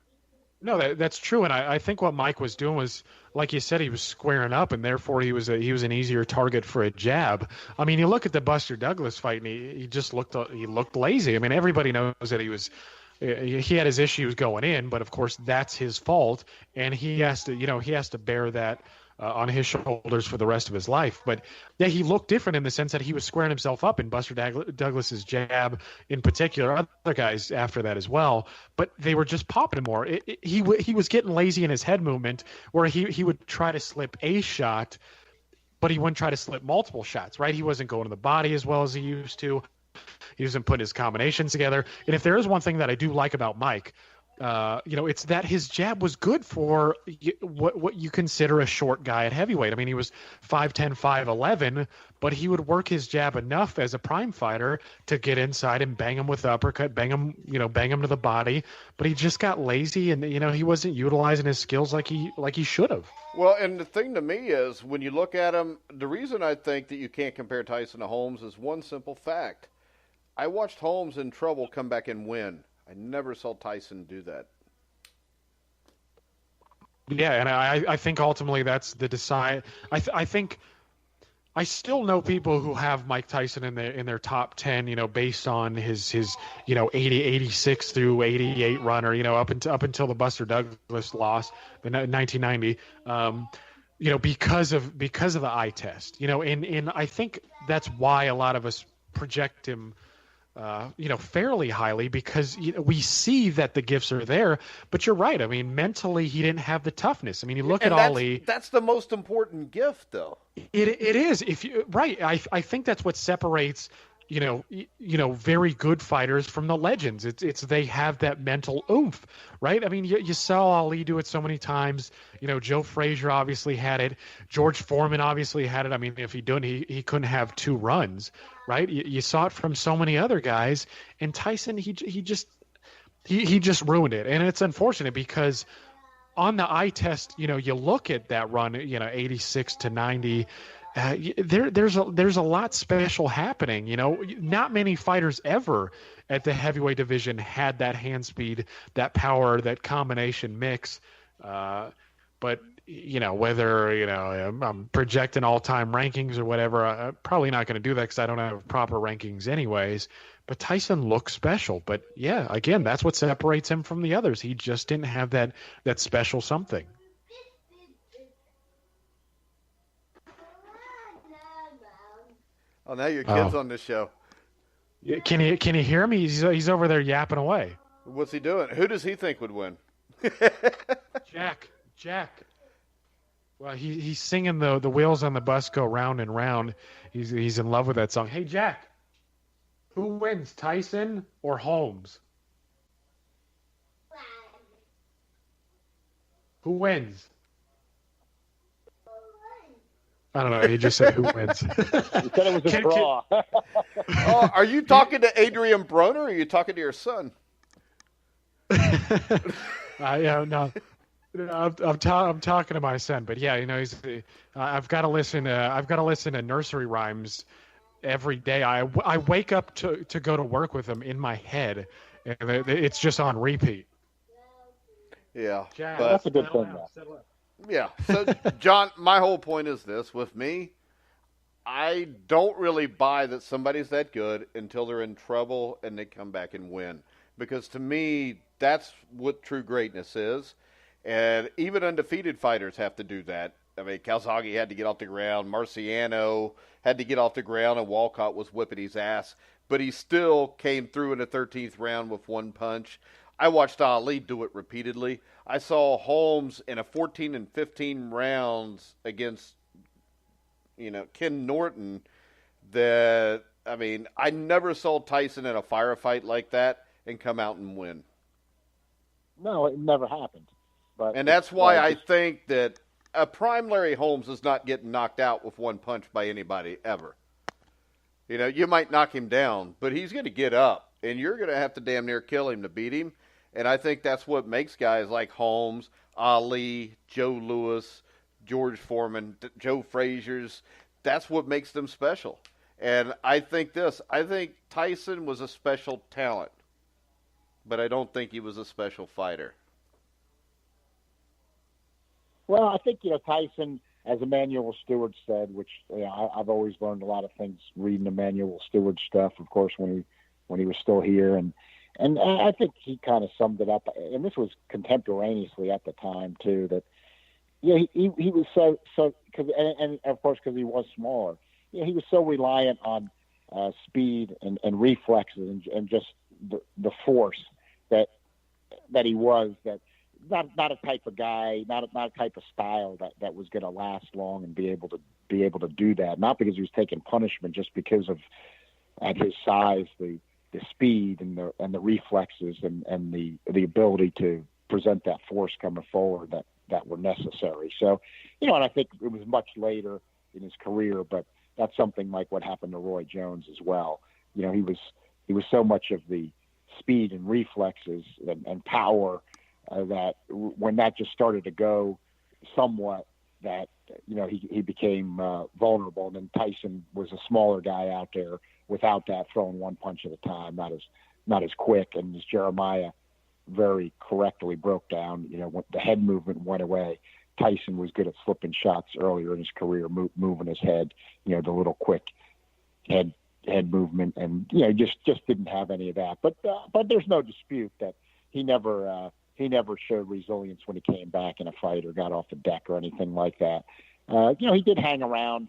No, that's true, and I think what Mike was doing was, like you said, he was squaring up, and therefore he was an easier target for a jab. I mean, you look at the Buster Douglas fight, and he just looked lazy. I mean, everybody knows that he had his issues going in, but of course that's his fault, and he has to bear that on his shoulders for the rest of his life. But yeah, he looked different in the sense that he was squaring himself up in Buster Douglas's jab, in particular, other guys after that as well. But they were just popping him more. He was getting lazy in his head movement, where he would try to slip a shot, but he wouldn't try to slip multiple shots. Right? He wasn't going to the body as well as he used to. He wasn't putting his combinations together. And if there is one thing that I do like about Mike, it's that his jab was good for what you consider a short guy at heavyweight. I mean, he was 5'10", 5'11", but he would work his jab enough as a prime fighter to get inside and bang him with the uppercut, bang him to the body. But he just got lazy, and he wasn't utilizing his skills like he should have. Well, and the thing to me is, when you look at him, the reason I think that you can't compare Tyson to Holmes is one simple fact. I watched Holmes in trouble come back and win. I never saw Tyson do that. Yeah, and I think ultimately that's the decide. I think I still know people who have Mike Tyson in their top 10, based on his 86 through 88 run, or up until the Buster Douglas loss in 1990. Because of the eye test, and I think that's why a lot of us project him fairly highly, because we see that the gifts are there. But you're right. I mean, mentally, he didn't have the toughness. I mean, you look at Ali. That's the most important gift, though. It is. Right. I think that's what separates very good fighters from the legends. It's they have that mental oomph, right? I mean, you saw Ali do it so many times. Joe Frazier obviously had it. George Foreman obviously had it. I mean, if he didn't, he couldn't have two runs, right? You saw it from so many other guys, and Tyson, he just ruined it, and it's unfortunate because on the eye test, you look at that run, 86 to 90. There's a lot special happening. Not many fighters ever at the heavyweight division had that hand speed, that power, that combination mix. But whether I'm projecting all-time rankings or whatever, I'm probably not going to do that because I don't have proper rankings anyways. But Tyson looks special. But yeah, again, that's what separates him from the others. He just didn't have that special something. Oh, now your kid's on this show. Can you hear him? He's over there yapping away. What's he doing? Who does he think would win? Jack. Well, he's singing the wheels on the bus go round and round. He's in love with that song. Hey, Jack, who wins, Tyson or Holmes? Who wins? I don't know. He just said who wins. He said it was a draw. Oh, are you talking to Adrian Broner, or are you talking to your son? No. I'm talking to my son, but yeah, I've got to listen to nursery rhymes every day. I wake up to go to work with them in my head, and it's just on repeat. Yeah, Jack, but that's a good thing. yeah. So, John, my whole point is this: with me, I don't really buy that somebody's that good until they're in trouble and they come back and win. Because to me, that's what true greatness is. And even undefeated fighters have to do that. I mean, Calzaghe had to get off the ground. Marciano had to get off the ground, and Walcott was whipping his ass. But he still came through in the 13th round with one punch. I watched Ali do it repeatedly. I saw Holmes in a 14 and 15 rounds against, Ken Norton. I never saw Tyson in a firefight like that and come out and win. No, it never happened. And that's why I think that a prime Larry Holmes is not getting knocked out with one punch by anybody ever. You might knock him down, but he's going to get up, and you're going to have to damn near kill him to beat him. And I think that's what makes guys like Holmes, Ali, Joe Louis, George Foreman, Joe Frazier's. That's what makes them special. And I think Tyson was a special talent, but I don't think he was a special fighter. Well, I think, Tyson, as Emanuel Stewart said, which I've always learned a lot of things reading Emanuel Stewart stuff, of course, when he was still here. And I think he kind of summed it up. And this was contemporaneously at the time, too, that, he was so and of course, because he was smaller, he was so reliant on speed and reflexes and just the force that he was, that not a type of guy, not a type of style that was going to last long and be able to do that. Not because he was taking punishment, just because of at his size, the speed and the reflexes and the ability to present that force coming forward that were necessary. So, and I think it was much later in his career, but that's something like what happened to Roy Jones as well. He was so much of the speed and reflexes and power that when that just started to go somewhat, that he became vulnerable. And then Tyson was a smaller guy out there without that, throwing one punch at a time, not as quick. And as Jeremiah very correctly broke down, when the head movement went away, Tyson was good at slipping shots earlier in his career, moving his head, the little quick head movement, and just didn't have any of that. But there's no dispute that he never showed resilience when he came back in a fight or got off the deck or anything like that. He did hang around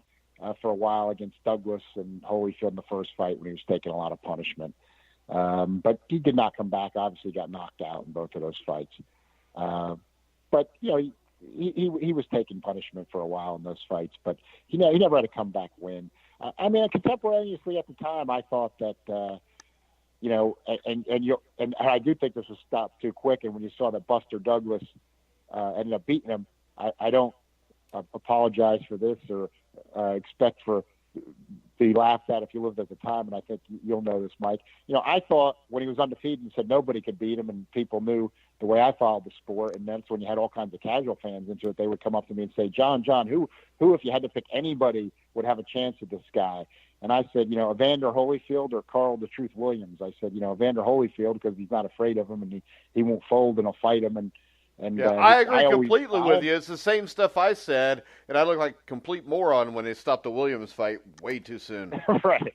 for a while against Douglas and Holyfield in the first fight when he was taking a lot of punishment. But he did not come back. Obviously got knocked out in both of those fights. But he was taking punishment for a while in those fights, but he never had a comeback win. Contemporaneously at the time, I thought that, and I do think this was stopped too quick. And when you saw that Buster Douglas ended up beating him, I don't apologize for this or expect for be laughed at if you lived at the time, and I think you'll know this, Mike. I thought when he was undefeated and said nobody could beat him, and people knew the way I followed the sport, and that's when you had all kinds of casual fans into it. They would come up to me and say, John, who if you had to pick anybody would have a chance at this guy? And I said, Evander Holyfield or Carl the Truth Williams. I said, Evander Holyfield, because he's not afraid of him and he won't fold and he'll fight him. And I agree completely with you. It's the same stuff I said, and I look like a complete moron when they stopped the Williams fight way too soon. Right.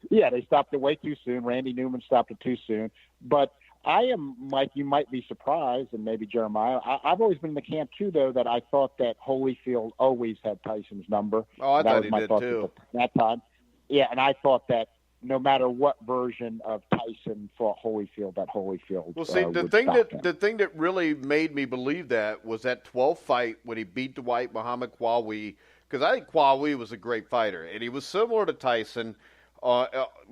Yeah, they stopped it way too soon. Randy Newman stopped it too soon. But I am, Mike, you might be surprised, and maybe Jeremiah. I've always been in the camp, too, though, that I thought that Holyfield always had Tyson's number. Oh, I thought he did, too. At that time. Yeah, and I thought that no matter what version of Tyson fought Holyfield, that Holyfield. Well, see, the thing that really made me believe that was that 12th fight when he beat Dwight Muhammad Qawi, because I think Qawi was a great fighter, and he was similar to Tyson.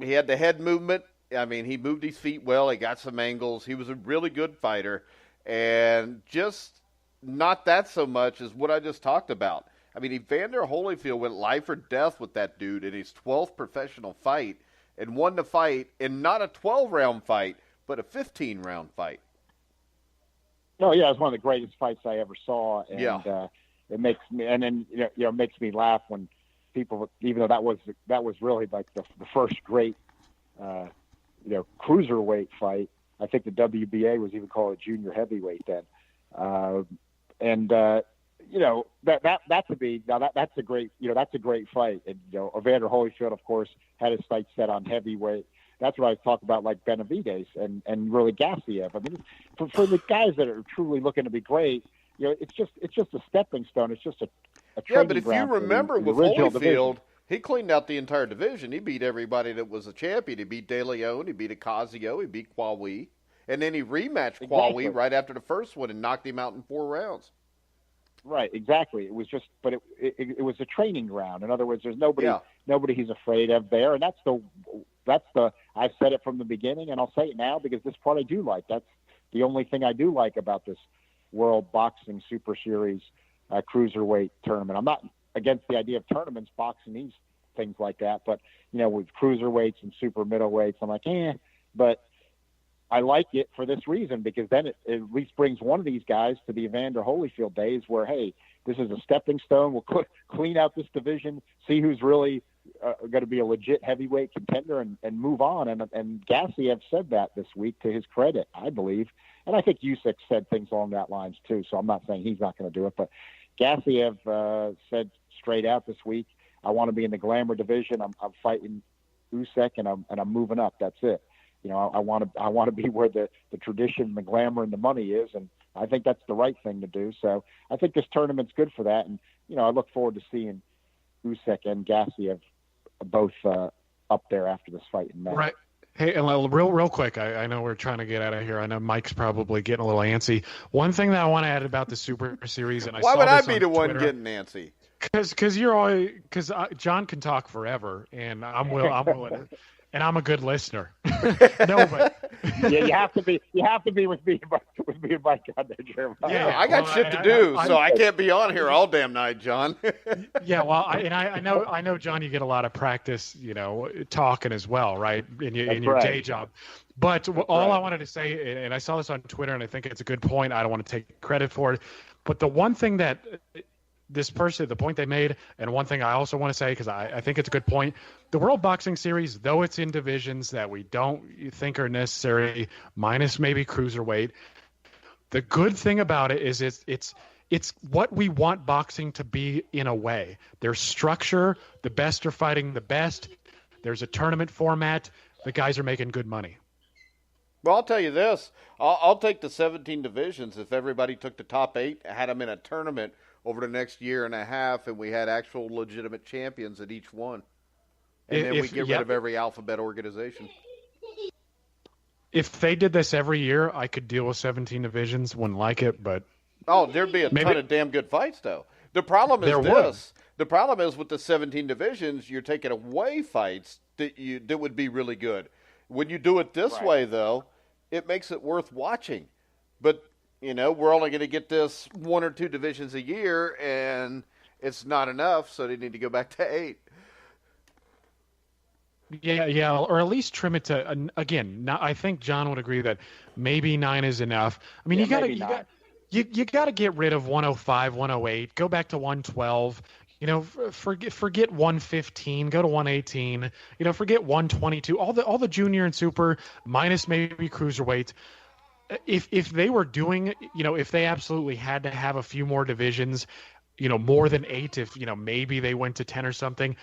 He had the head movement. I mean, he moved his feet well. He got some angles. He was a really good fighter, and just not that so much as what I just talked about. I mean, Evander Holyfield went life or death with that dude in his 12th professional fight, and won the fight in not a 12-round fight, but a 15-round fight. No, yeah, it was one of the greatest fights I ever saw, and it makes me, and then it makes me laugh when people, even though that was really like the first great, cruiserweight fight. I think the WBA was even called a junior heavyweight then, that's a great fight. And Evander Holyfield, of course, had his sights set on heavyweight. That's what I was talking about, like Benavidez and really Gassiev. I mean, for the guys that are truly looking to be great, it's just a stepping stone. It's just a training but if you ground remember the with original Holyfield, division. he cleaned out the entire division. He beat everybody that was a champion. He beat De Leon. He beat Ocasio. He beat Qawi. And then he rematched Qawi right after the first one and knocked him out in 4 rounds. Right, exactly. It was just, but it was a training ground. In other words, there's nobody he's afraid of there, and that's the. I've said it from the beginning, and I'll say it now because this part I do like. That's the only thing I do like about this World Boxing Super Series cruiserweight tournament. I'm not against the idea of tournaments, boxing, these things like that, but with cruiserweights and super middleweights, I'm like, but I like it for this reason, because then it at least brings one of these guys to the Evander Holyfield days where, hey, this is a stepping stone. We'll clean out this division, see who's really going to be a legit heavyweight contender, and move on. And Gassiev said that this week, to his credit, I believe. And I think Usyk said things along that lines too, so I'm not saying he's not going to do it. But Gassiev said straight out this week, I want to be in the glamour division. I'm fighting Usyk, and I'm moving up. That's it. You know, I want to be where the tradition, the glamour, and the money is, and I think that's the right thing to do. So I think this tournament's good for that, and you know, I look forward to seeing Usyk and Gassiev both up there after this fight in May. Right. Hey, and real quick, I know we're trying to get out of here. I know Mike's probably getting a little antsy. One thing that I want to add about the Super Series, and why would I be the Twitter, one getting antsy? Because John can talk forever, and I'm willing. And I'm a good listener. No, but yeah, you have to be with me and Mike on there, Jeremiah. Yeah, I got shit to do, so I can't be on here all damn night, John. Yeah, well, I know, John, you get a lot of practice, you know, talking as well, right, in your day job. But all I wanted to say, and I saw this on Twitter, and I think it's a good point. I don't want to take credit for it, but the one thing that the point they made, and one thing I also want to say, because I think it's a good point, the World Boxing Series, though it's in divisions that we don't think are necessary, minus maybe cruiserweight, the good thing about it is it's what we want boxing to be in a way. There's structure, the best are fighting the best, there's a tournament format, the guys are making good money. Well, I'll tell you this, I'll take the 17 divisions if everybody took the top 8, had them in a tournament over the next year and a half, and we had actual legitimate champions at each one. And then we get rid of every alphabet organization. If they did this every year, I could deal with 17 divisions, wouldn't like it, but... Oh, there'd be a ton of damn good fights, though. The problem is this. The problem is with the 17 divisions, you're taking away fights that would be really good. When you do it this way, though, it makes it worth watching. But... you know, we're only going to get this 1 or 2 divisions a year, and it's not enough, so they need to go back to 8. Yeah, or at least trim it to again. I think John would agree that maybe 9 is enough. I mean, you got to get rid of 105, 108, go back to 112. You know, forget 115, go to 118. You know, forget 122. All the junior and super minus maybe cruiserweight. If they were doing, you know, if they absolutely had to have a few more divisions, you know, more than 8, if, you know, maybe they went to 10 or something,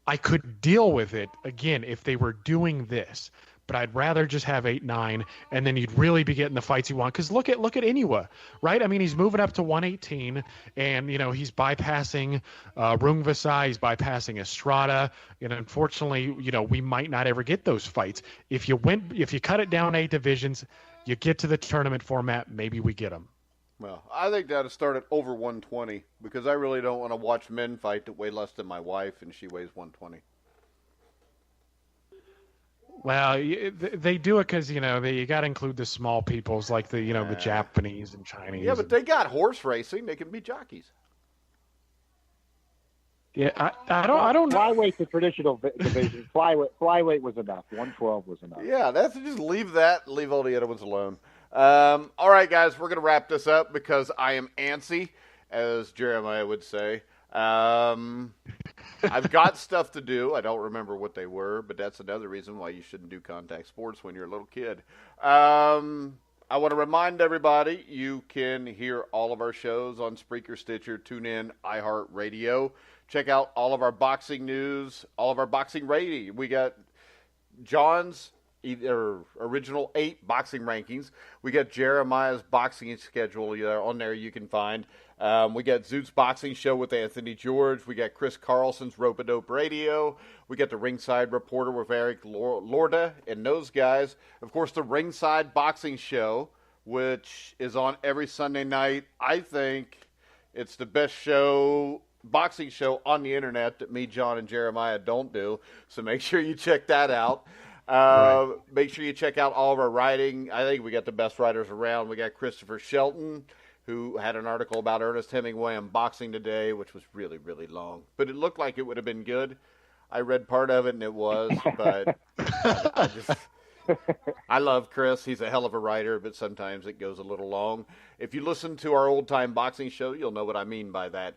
I could deal with it, again, if they were doing this. But I'd rather just have 8, 9, and then you'd really be getting the fights you want. Because look at Inoue, right? I mean, he's moving up to 118, and, you know, he's bypassing Rungvisai, he's bypassing Estrada, and unfortunately, you know, we might not ever get those fights. If you cut it down 8 divisions, you get to the tournament format, maybe we get them. Well, I think that would start at over 120, because I really don't want to watch men fight that weigh less than my wife, and she weighs 120. Well, they do it because, you know, you got to include the small peoples like the, you know, the Japanese and Chinese. Yeah, but they got horse racing. They can be jockeys. Yeah, I don't know. Flyweight's the traditional division. Flyweight was enough. 112 was enough. Yeah, that's just leave that. Leave all the other ones alone. All right, guys, we're going to wrap this up because I am antsy, as Jeremiah would say. I've got stuff to do. I don't remember what they were, but that's another reason why you shouldn't do contact sports when you're a little kid. I want to remind everybody you can hear all of our shows on Spreaker, Stitcher, TuneIn, iHeartRadio. Check out all of our boxing news, all of our boxing rating. We got John's original 8 boxing rankings. We got Jeremiah's boxing schedule on there you can find. We got Zoot's Boxing Show with Anthony George. We got Chris Carlson's Rope-A-Dope Radio. We got the Ringside Reporter with Eric Lorda and those guys. Of course, the Ringside Boxing Show, which is on every Sunday night. I think it's the best boxing show on the internet that me, John, and Jeremiah don't do. So make sure you check that out. Right. Make sure you check out all of our writing. I think we got the best writers around. We got Christopher Shelton, who had an article about Ernest Hemingway on Boxing Today, which was really, really long. But it looked like it would have been good. I read part of it, and it was. But I love Chris. He's a hell of a writer, but sometimes it goes a little long. If you listen to our old-time boxing show, you'll know what I mean by that.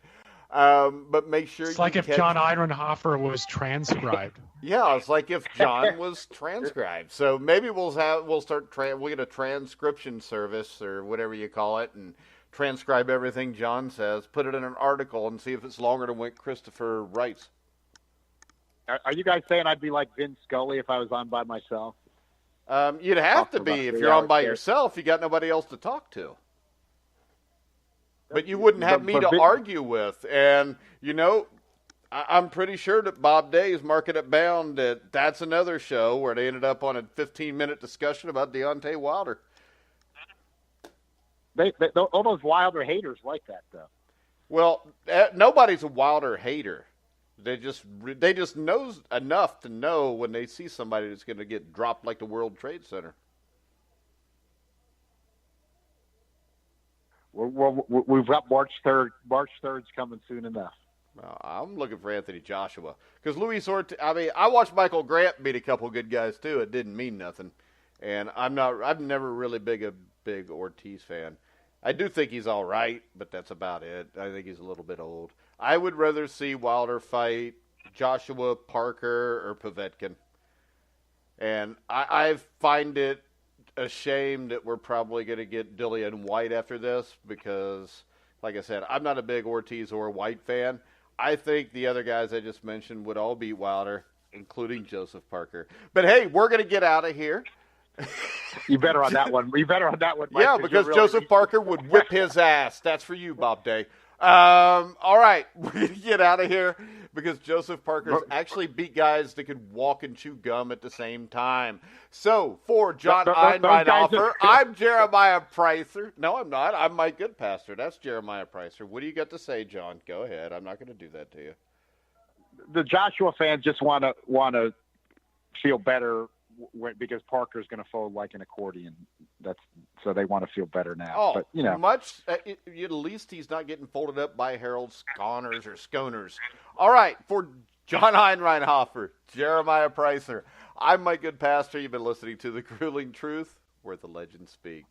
But make sure It's you like if catch... John Einreinhofer was transcribed. Yeah, it's like if John was transcribed. So maybe we'll get a transcription service or whatever you call it, and transcribe everything John says, put it in an article, and see if it's longer than what Christopher writes. Are you guys saying I'd be like Vin Scully if I was on by myself? You'd have to be if you're on by yourself. You got nobody else to talk to. But you wouldn't have me to argue with. And, I'm pretty sure that Bob Day is marking it bound that that's another show where they ended up on a 15-minute discussion about Deontay Wilder. All those Wilder haters like that, though. Well, nobody's a Wilder hater. They just know enough to know when they see somebody that's going to get dropped like the World Trade Center. We've got March 3rd. March 3rd's coming soon enough. Well, I'm looking for Anthony Joshua because Luis Ortiz. I mean, I watched Michael Grant beat a couple good guys too. It didn't mean nothing, and I'm never really a big Ortiz fan. I do think he's all right, but that's about it. I think he's a little bit old. I would rather see Wilder fight Joshua, Parker, or Povetkin. And I find it a shame that we're probably going to get Dillian White after this because, like I said, I'm not a big Ortiz or White fan. I think the other guys I just mentioned would all beat Wilder, including Joseph Parker. But, hey, we're going to get out of here. You better on that one. Mike, yeah, because Joseph Parker would whip his ass. That's for you, Bob Day. All right, we're going to get out of here because Joseph Parker's actually beat guys that could walk and chew gum at the same time. So, for John Einreinhofer, I'm Jeremiah Preisser. No, I'm not. I'm Mike Goodpaster. That's Jeremiah Preisser. What do you got to say, John? Go ahead. I'm not going to do that to you. The Joshua fans just want to feel better because Parker's going to fold like an accordion. So they want to feel better now. Oh, but at least he's not getting folded up by Harold Sconers or Sconers. All right, for John Einreinhofer, Jeremiah Preisser, I'm Mike Goodpaster. You've been listening to The Grueling Truth, where the legends speak.